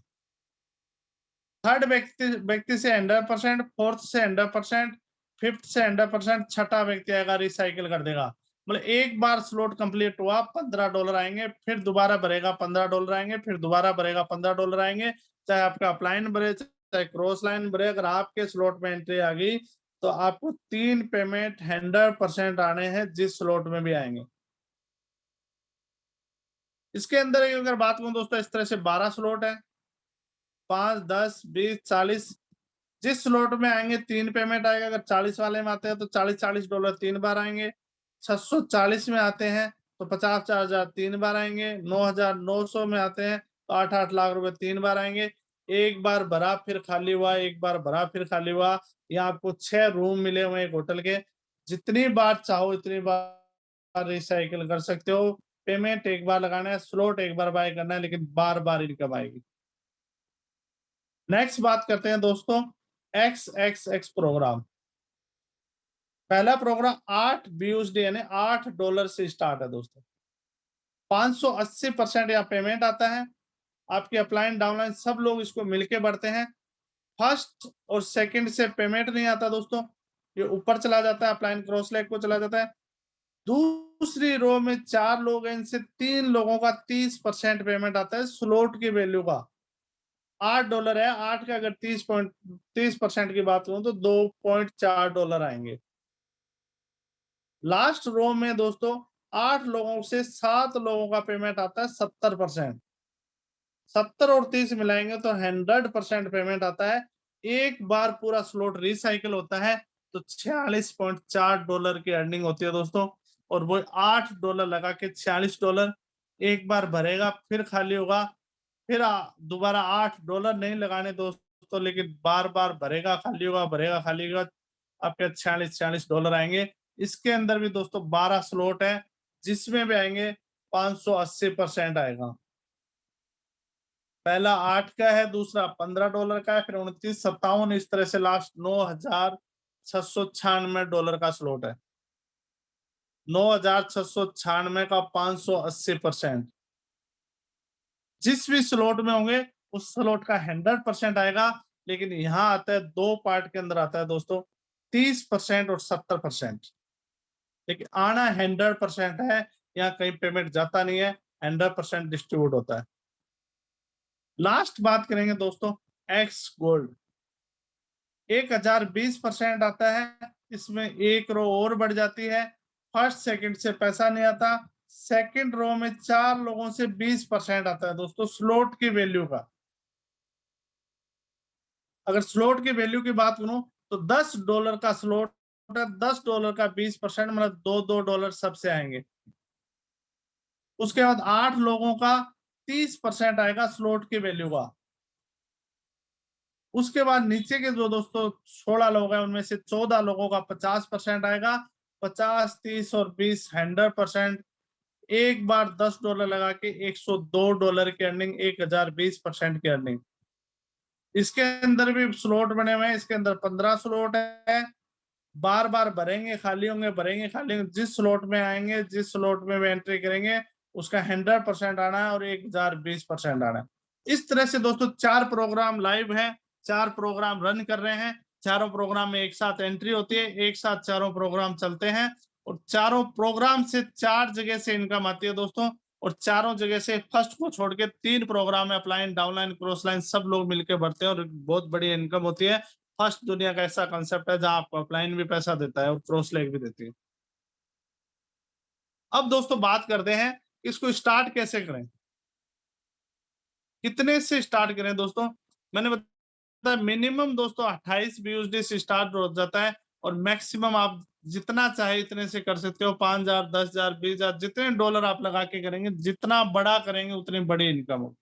थर्ड व्यक्ति से 100%, फोर्थ से 100%, फिफ्थ से 100%, छठा व्यक्ति आएगा रिसाइकिल कर देगा। मतलब एक बार स्लॉट कंप्लीट हुआ $15 आएंगे, फिर दोबारा भरेगा $15 आएंगे, फिर दोबारा भरेगा $15 आएंगे। चाहे आपका अपलाइन भरे, चाहे क्रॉस लाइन भरे, अगर आपके स्लॉट में एंट्री आ गई तो आपको 3 पेमेंट 100% आने हैं जिस स्लॉट में भी आएंगे। इसके अंदर अगर बात करूं दोस्तों, इस तरह से 12 स्लॉट है। 5, 10, 20, 40 जिस स्लॉट में आएंगे 3 पेमेंट आएगा। अगर 40 वाले में आते हैं तो $40 3 बार आएंगे। 640 में आते हैं तो 50,000 3 बार आएंगे। 9,900 में आते हैं तो 8-8 लाख रुपए 3 बार आएंगे। एक बार भरा फिर खाली हुआ, एक बार भरा फिर खाली हुआ। यहाँ आपको 6 रूम मिले हुए एक होटल के। जितनी बार चाहो इतनी बार रिसाइकिल कर सकते हो। पेमेंट एक बार लगाना है, स्लॉट एक बार बाय करना है, लेकिन बार बार इनकम आएगी। नेक्स्ट बात करते हैं दोस्तों XXX प्रोग्राम। पहला प्रोग्राम 8 BUSD यानी $8 से स्टार्ट है दोस्तों। 580% यहाँ पेमेंट आता है। आपके अपलाइन, डाउनलाइन सब लोग इसको मिलके बढ़ते हैं। फर्स्ट और सेकंड से पेमेंट नहीं आता दोस्तों, ये ऊपर चला जाता है, अपलाइन क्रॉस लेग को चला जाता है। दूसरी रो में 4 लोग हैं, इनसे 3 लोगों का 30% पेमेंट आता है स्लॉट की वैल्यू का। $8 है। 8 का अगर 30% की बात करूं तो $2.4 आएंगे। लास्ट रो में दोस्तों 8 लोगों से 7 लोगों का पेमेंट आता है 70%। 70 और 30 मिलाएंगे तो 100% पेमेंट आता है। एक बार पूरा स्लॉट रिसाइकिल होता है तो $46.4 की अर्निंग होती है दोस्तों। और वो $8 लगा के $46 एक बार भरेगा, फिर खाली होगा, फिर दोबारा $8 नहीं लगाने दोस्तों, लेकिन बार बार भरेगा खाली होगा, भरेगा खाली होगा, आपके $46 आएंगे। इसके अंदर भी दोस्तों 12 स्लॉट है, जिसमें भी आएंगे 580% आएगा। पहला 8 का है, दूसरा $15 का है, फिर 29, 57, इस तरह से लास्ट $9,696 का स्लॉट है। 9,696 का 580%। जिस भी स्लॉट में होंगे उस स्लॉट का 100% आएगा। लेकिन यहाँ आता है 2 पार्ट के अंदर आता है दोस्तों, 30% और 70%। लेकिन आना 100% है। यहाँ कहीं पेमेंट जाता नहीं है, 100% डिस्ट्रीब्यूट होता है। लास्ट बात करेंगे दोस्तों X गोल्ड। 1020% आता है। इसमें एक रो और बढ़ जाती है। फर्स्ट सेकंड से पैसा नहीं आता। सेकंड रो में 4 लोगों से 20% आता है दोस्तों स्लॉट की वैल्यू का। अगर स्लॉट की वैल्यू की बात करूं तो $10 का स्लॉट है, $10 का 20% मतलब $2 सबसे आएंगे। उसके बाद 8 लोगों का 30% आएगा स्लॉट की वैल्यू का। उसके बाद नीचे के जो दोस्तों 16 लोग हैं उनमें से 14 लोगों का 50% आएगा। 50, 30 और 20 100%। एक बार $10 लगा के $102 की अर्निंग, 1020% की अर्निंग। इसके अंदर भी स्लॉट बने हुए हैं, इसके अंदर 15 स्लॉट है। बार बार भरेंगे खाली होंगे, भरेंगे खाली होंगे, जिस स्लॉट में आएंगे, जिस स्लॉट में वे एंट्री करेंगे उसका 100% आना है और 1020% आना है। इस तरह से दोस्तों 4 प्रोग्राम लाइव है, 4 प्रोग्राम रन कर रहे हैं। चारों प्रोग्राम में एक साथ एंट्री होती है, एक साथ चारों प्रोग्राम चलते हैं और चारों प्रोग्राम से 4 जगह से इनकम आती है दोस्तों। और चारों जगह से फर्स्ट को छोड़ के 3 प्रोग्राम है, अपलाइन, डाउनलाइन, क्रॉस लाइन, सब लोग मिलकर भरते हैं और बहुत बड़ी इनकम होती है। फर्स्ट दुनिया का ऐसा कंसेप्ट है जहां आपको अपलाइन भी पैसा देता है और क्रॉस लेग भी देती है। अब दोस्तों बात करते हैं इसको स्टार्ट कैसे करें, कितने से स्टार्ट करें दोस्तों। मैंने बताया मिनिमम दोस्तों 28 BUSD से स्टार्ट हो जाता है और मैक्सिमम आप जितना चाहे इतने से कर सकते हो। 5,000, 10,000, 20,000, जितने डॉलर आप लगा के करेंगे, जितना बड़ा करेंगे उतनी बड़ी इनकम होगी।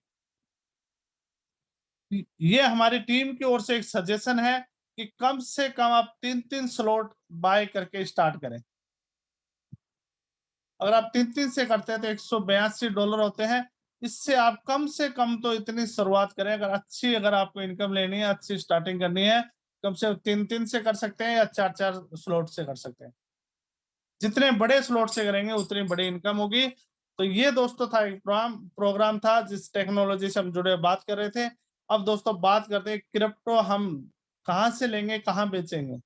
ये हमारी टीम की ओर से एक सजेशन है कि कम से कम आप 3-3 स्लॉट बाय करके स्टार्ट करें। अगर आप 3-3 से करते हैं तो $182 होते हैं। इससे आप कम से कम तो इतनी शुरुआत करें, अगर आपको इनकम लेनी है, अच्छी स्टार्टिंग करनी है, कम से कम 3-3 से कर सकते हैं या 4-4 स्लॉट से कर सकते हैं। जितने बड़े स्लॉट से करेंगे उतनी बड़ी इनकम होगी। तो ये दोस्तों था एक प्रोग्राम था जिस टेक्नोलॉजी से हम जुड़े बात कर रहे थे। अब दोस्तों बात करते हैं क्रिप्टो हम कहाँ से लेंगे, कहाँ बेचेंगे।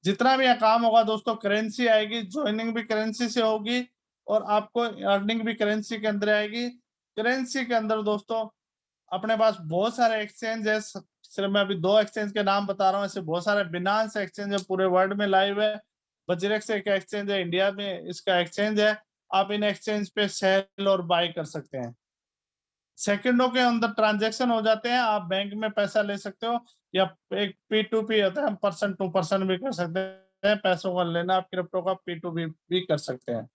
जितना भी काम होगा दोस्तों, करेंसी आएगी, ज्वाइनिंग भी करेंसी से होगी और आपको अर्निंग भी करेंसी के अंदर आएगी। करेंसी के अंदर दोस्तों अपने पास बहुत सारे एक्सचेंज है, सिर्फ मैं अभी 2 एक्सचेंज के नाम बता रहा हूँ, ऐसे बहुत सारे। बिनांस एक्सचेंज है, पूरे वर्ल्ड में लाइव है। बजरेक्स एक एक्सचेंज है, इंडिया में इसका एक्सचेंज है। आप इन एक्सचेंज पे सेल और बाय कर सकते हैं। सेकंडों के अंदर ट्रांजैक्शन हो जाते हैं, आप बैंक में पैसा ले सकते हो या एक P2P होता है, हम पर्सन टू पर्सन भी कर सकते हैं। पैसों का लेना आप क्रिप्टो का P2P भी कर सकते हैं।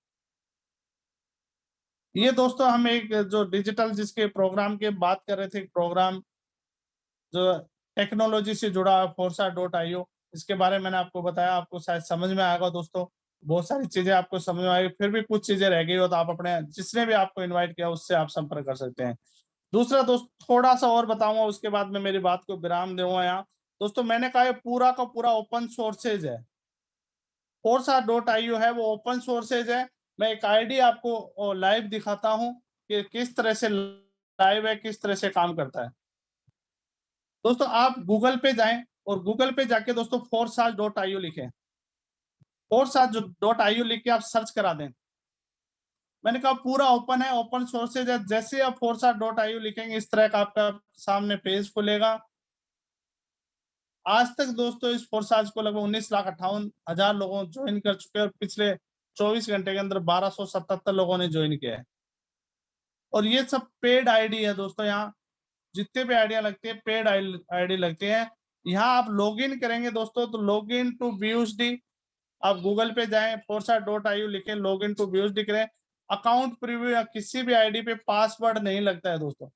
ये दोस्तों हम एक जो डिजिटल जिसके प्रोग्राम की बात कर रहे थे, प्रोग्राम जो टेक्नोलॉजी से जुड़ा forsa.io, इसके बारे में मैंने आपको बताया, आपको शायद समझ में आएगा दोस्तों। बहुत सारी चीजें आपको समझ में आएगी, फिर भी कुछ चीजें रह गई हो तो आप अपने जिसने भी आपको इनवाइट किया उससे आप संपर्क कर सकते हैं। दूसरा दोस्त थोड़ा सा और बताऊंगा, उसके बाद में मेरी बात को विराम दूंगा। यहाँ दोस्तों मैंने कहा पूरा का पूरा ओपन सोर्सेज है, forsa.io है वो ओपन सोर्सेज है। मैं एक आईडी आपको लाइव दिखाता हूँ कि किस तरह से लाइव है, किस तरह से काम करता है। दोस्तों आप गूगल पे जाएं और गूगल पे जाके दोस्तों forsa.io लिखें, forsa.io लिख के आप सर्च करा दें। मैंने कहा पूरा ओपन है, ओपन सोर्सेज है। जैसे आप forsa.io लिखेंगे इस तरह का आपका सामने पेज खुलेगा। आज तक दोस्तों इस फोर्साज को लगभग 19,58,000 लोगों ज्वाइन कर चुके हैं और पिछले 24 घंटे के अंदर 1277 लोगों ने ज्वाइन किया है। और ये सब पेड आईडी है दोस्तों। यहाँ जितने भी आइडिया लगती है पेड आईडी लगती है। यहाँ आप लॉगिन करेंगे दोस्तों तो लॉगिन टू BUSD, आप गूगल पे जाएं, forsa.io लिखें, लॉगिन टू BUSD करें। अकाउंट प्रीव्यू या किसी भी आईडी पे पासवर्ड नहीं लगता है दोस्तों।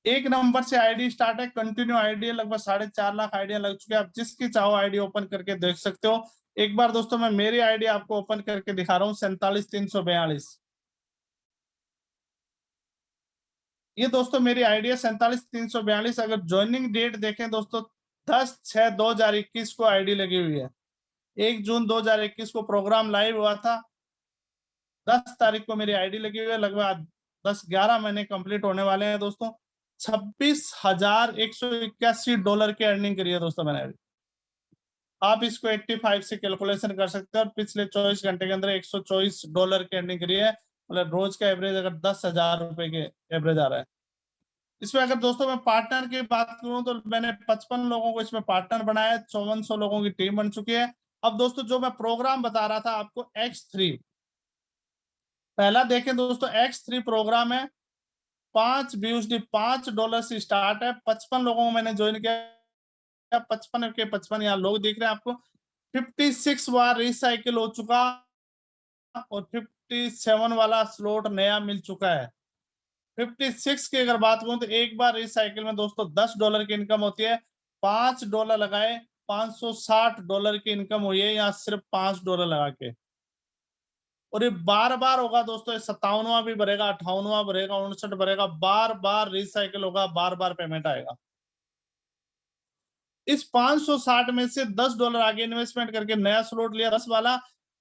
1 नंबर से आईडी स्टार्ट है, कंटिन्यू आईडी है, लगभग 4.5 लाख आईडिया लग चुके हैं। आप जिसकी चाहो आईडी ओपन करके देख सकते हो। एक बार दोस्तों मैं मेरी आईडी आपको ओपन करके दिखा रहा हूँ, 47,342। ये दोस्तों मेरी आईडी है 47,342। अगर ज्वाइनिंग डेट देखें दोस्तों 10/6/2021 को आईडी लगी हुई है। 1 जून 2021 को प्रोग्राम लाइव हुआ था, 10 तारीख को मेरी आईडी लगी हुई है। लगभग 10-11 महीने कंप्लीट होने वाले हैं दोस्तों। $26,181 की अर्निंग करी है दोस्तों मैंने। आप इसको 85 से कैलकुलेशन कर सकते हैं और पिछले 24 घंटे के अंदर $124 की अर्निंग करी है। मतलब रोज का एवरेज अगर 10,000 रुपए के एवरेज आ रहा है। इसमें अगर दोस्तों मैं पार्टनर की बात करूं तो मैंने 55 लोगों को इसमें पार्टनर बनाया है, 5400 लोगों की टीम बन चुकी है। अब दोस्तों जो मैं प्रोग्राम बता रहा था आपको X3, पहला देखें दोस्तों X3 प्रोग्राम है। 5 BUSD $5 से स्टार्ट है। 55 लोगों को मैंने ज्वाइन किया, 55 के 55 यहाँ लोग दिख रहे हैं आपको। 56 बार रिसाइकिल हो चुका और 57 वाला स्लॉट नया मिल चुका है। 56 की अगर बात करूं तो एक बार रिसाइकिल में दोस्तों $10 की इनकम होती है। $5 लगाए, $560 की इनकम हुई है यहाँ सिर्फ $5 लगा के। और ये बार बार होगा दोस्तों, 57वां भी भरेगा, 58वां भरेगा, 59 भरेगा, बार बार रिसाइकिल होगा, बार बार पेमेंट आएगा। इस 560 में से $10 आगे इन्वेस्टमेंट करके नया स्लॉट लिया 10 वाला,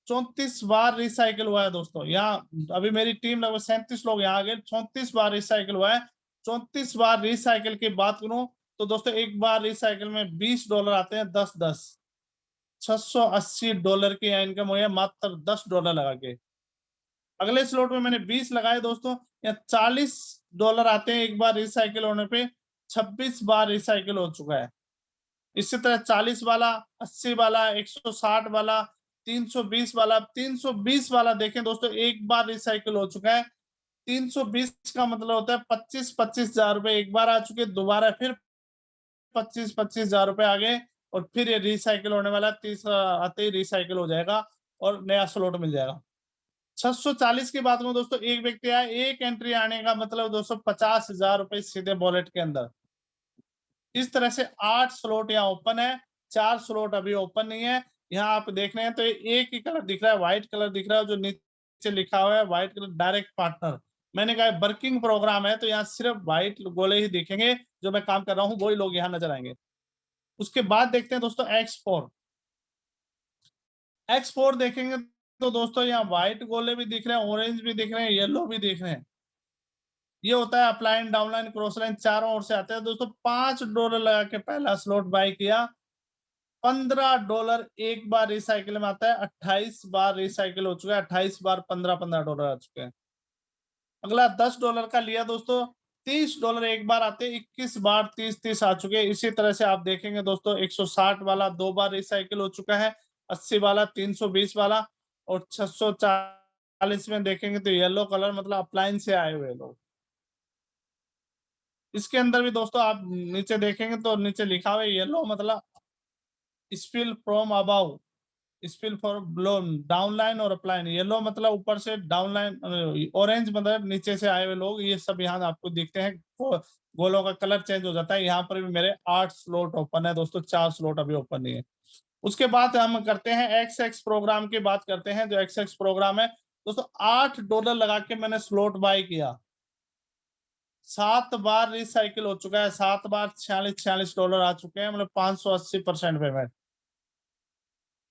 34 बार रिसाइकिल हुआ है दोस्तों। यहाँ अभी मेरी टीम लगभग 37 लोग यहाँ आ गए, 34 बार रिसाइकिल हुआ है। 34 बार रिसाइकिल की बात करूं तो दोस्तों एक बार रिसाइकिल में $20 आते हैं, 10-10 $680 की इनकम हुई है मात्र $10 लगा के। अगले स्लॉट में मैंने 20 लगाए दोस्तों, यहाँ $40 आते हैं एक बार रिसाइकिल होने पे। 26 बार रिसाइकिल हो चुका है। इसी तरह 40 वाला, 80 वाला, 160 वाला, 320 वाला। 320 वाला देखें दोस्तों एक बार रिसाइकिल हो चुका है। 320 का मतलब होता है 25-25 हजार रुपए एक बार आ चुके, दोबारा फिर 25-25 हजार रुपए आ गए, और फिर ये रिसाइकिल होने वाला है। तीसरा आते ही रिसाइकिल हो जाएगा और नया स्लॉट मिल जाएगा। 640 की बात में दोस्तों एक व्यक्ति आया, एक एंट्री आने का मतलब दोस्तों 50 हजार रुपए सीधे वॉलेट के अंदर। इस तरह से 8 स्लॉट यहाँ ओपन है, 4 स्लॉट अभी ओपन नहीं है। यहाँ आप देख रहे हैं तो एक ही कलर दिख रहा है, व्हाइट कलर दिख रहा है, जो नीचे लिखा हुआ है व्हाइट कलर डायरेक्ट पार्टनर। मैंने कहा वर्किंग प्रोग्राम है तो यहाँ सिर्फ व्हाइट गोले ही दिखेंगे, जो मैं काम कर रहा हूँ वही लोग यहाँ नजर आएंगे। उसके बाद देखते हैं दोस्तों X4। X4 देखेंगे तो दोस्तों यहाँ व्हाइट गोले भी दिख रहे हैं, ऑरेंज भी दिख रहे हैं, येलो भी दिख रहे हैं। ये होता है अपलाइन, डाउनलाइन, क्रॉस लाइन, चारों ओर से आते हैं दोस्तों। $5 लगा के पहला स्लॉट बाय किया, $15 एक बार रिसाइकिल में आता है। 28 बार रिसाइकिल हो चुका है, 28 बार $15 आ चुके हैं। अगला $10 का लिया दोस्तों, $30 एक बार आते हैं, 21 बार 30-30 आ चुके हैं। इसी तरह से आप देखेंगे दोस्तों 160 वाला 2 बार रिसाइकिल हो चुका है, 80 वाला, 320 वाला, और 640 में देखेंगे तो येलो कलर मतलब अपलाइन से आए हुए लोग। इसके अंदर भी दोस्तों आप नीचे देखेंगे तो नीचे लिखा हुआ है येलो मतलब spill from above, spill for below downline और अपलाइन। येलो मतलब ऊपर से, डाउनलाइन ऑरेंज मतलब नीचे से आए हुए लोग। ये सब यहाँ आपको दिखते हैं, गोलों का कलर चेंज हो जाता है। यहाँ पर भी मेरे 8 स्लॉट ओपन है दोस्तों, 4 स्लॉट अभी ओपन नहीं है। उसके बाद हम करते हैं XX प्रोग्राम की बात करते हैं। जो XX प्रोग्राम है दोस्तों, $8 लगा के मैंने स्लॉट बाय किया, 7 बार रिसाइकिल हो चुका है, 7 बार $46 आ चुके हैं, मतलब 580% पेमेंट।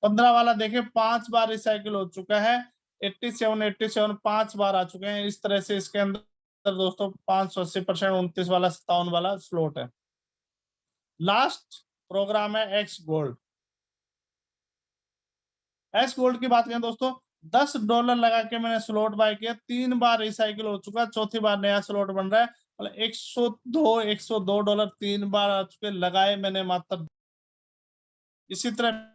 15 वाला देखें 5 बार रिसाइकिल हो चुका है, 87 5 बार आ चुके हैं। इस तरह से इसके अंदर दोस्तों 580%, 29 वाला, 57 वाला स्लॉट है। लास्ट प्रोग्राम है X गोल्ड। X गोल्ड की बात करें दोस्तों, $10 लगा के मैंने स्लॉट बाय किया, 3 बार रिसाइकिल हो चुका है, चौथी बार नया स्लॉट बन रहा है, मतलब $102 3 बार आ चुके, लगाए मैंने मात्र। इसी तरह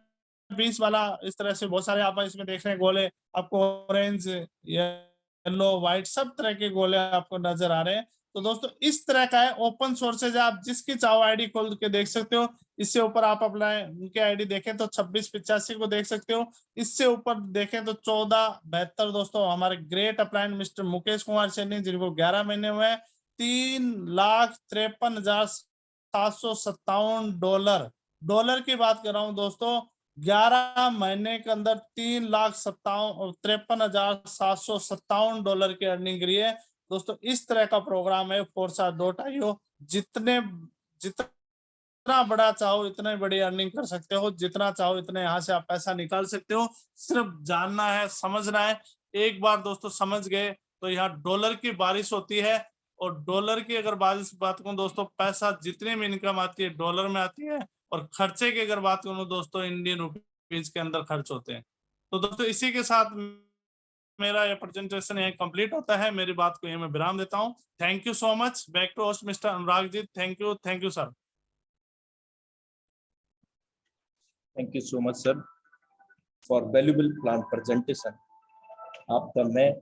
20 वाला, इस तरह से बहुत सारे आप इसमें देख रहे हैं गोले, आपको ऑरेंज, येलो, व्हाइट सब तरह के गोले आपको नजर आ रहे हैं। तो दोस्तों इस तरह का है, ओपन सोर्सेज है, आप जिसकी चाहो आईडी खोल के देख सकते हो। इससे ऊपर आप अपना उनके आईडी देखें तो 2685 को देख सकते हो। इससे ऊपर देखें तो 1472 दोस्तों हमारे great upline mister Mukesh Kumar Saini, जिनको 11 महीने हुए हैं, $3,53,757 डॉलर की बात कर रहा हूं दोस्तों। 11 महीने के अंदर $3,53,757 की अर्निंग करी है दोस्तों। इस तरह का प्रोग्राम है Forza.io। जितना बड़ा चाहो इतने बड़ी अर्निंग कर सकते हो, जितना चाहो इतने यहाँ से आप पैसा निकाल सकते हो। सिर्फ जानना है, समझना है। एक बार दोस्तों समझ गए तो यहाँ डॉलर की बारिश होती है। और डॉलर की अगर बात करूं दोस्तों, पैसा जितने में इनकम आती है डॉलर में आती है, और खर्चे की अगर बात करूं दोस्तों इंडियन रुपीज के अंदर खर्च होते हैं। तो दोस्तों इसी के साथ मेरा ये प्रेजेंटेशन यहाँ कंप्लीट होता है। मेरी बात को यहाँ मैं विराम देता हूँ। Thank you so much. Back to host mister Anurag ji. Thank you sir. Thank you so much sir for valuable plan presentation. आपका मैं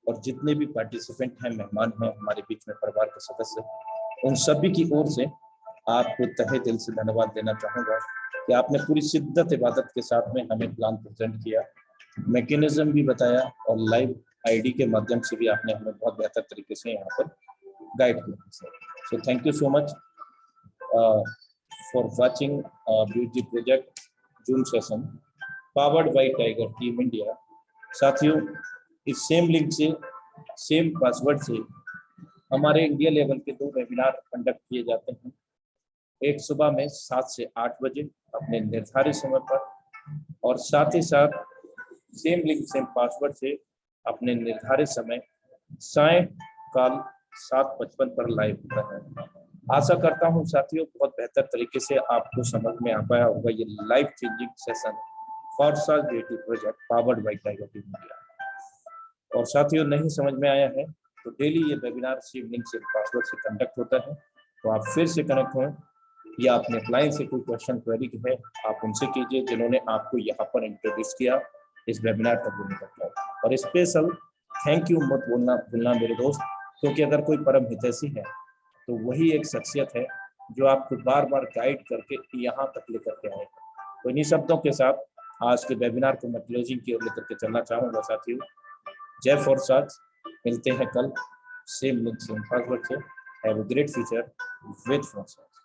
और जितने भी पार्टिसिपेंट हैं, मेहमान हैं हमारे बीच में, परिवार के सदस्य, उन सभी की ओर से आपको तहे दिल से धन्यवाद देना चाहूँगा कि आपने पूरी शिद्दत इबादत के साथ में हमें प्लान प्रेजेंट किया, मैकेनिज्म भी बताया और लाइव आईडी के माध्यम से भी आपने हमें बहुत बेहतर तरीके से यहाँ पर गाइड किया sir. So thank you so much for watching beauty project Zoom session powered by Tiger Team India. साथियों, इस सेम लिंक से, सेम पासवर्ड से हमारे इंडिया लेवल के 2 वेबिनार कंडक्ट किए जाते हैं। एक सुबह में 7 से 8 बजे अपने निर्धारित समय पर, और साथ ही साथ सेम लिंक सेम पासवर्ड से अपने निर्धारित समय सायंकाल 7:55 पर लाइव होता है। आशा करता हूं साथियों बहुत बेहतर तरीके से आपको समझ में आ पाया होगा ये life changing session Forsage beauty project powered by Tiger Team India. और साथियों नहीं समझ में आया है तो डेली ये वेबिनार सेम लिंक से पासवर्ड से कंडक्ट होता है, तो आप फिर से कनेक्ट हों या अपने क्लाइंट से कोई क्वेश्चन क्वेरी है आप उनसे कीजिए जिन्होंने आपको यहाँ पर इंट्रोड्यूस किया इस वेबिनार तक बोलने तक। और स्पेशल थैंक यू मत भूलना मेरे दोस्त, क्योंकि अगर कोई परम हितैषी है तो वही एक शख्सियत है जो आपको बार बार गाइड करके यहाँ तक लेकर के आएगा। तो इन्हीं शब्दों के साथ आज के वेबिनार को मैं क्लोजिंग की ओर लेकर के चलना चाहूँगा साथियों। जय फॉरसाज, मिलते हैं कल सेम लिंक सेम पासवर्ड से। Have a great future with फॉरसाज।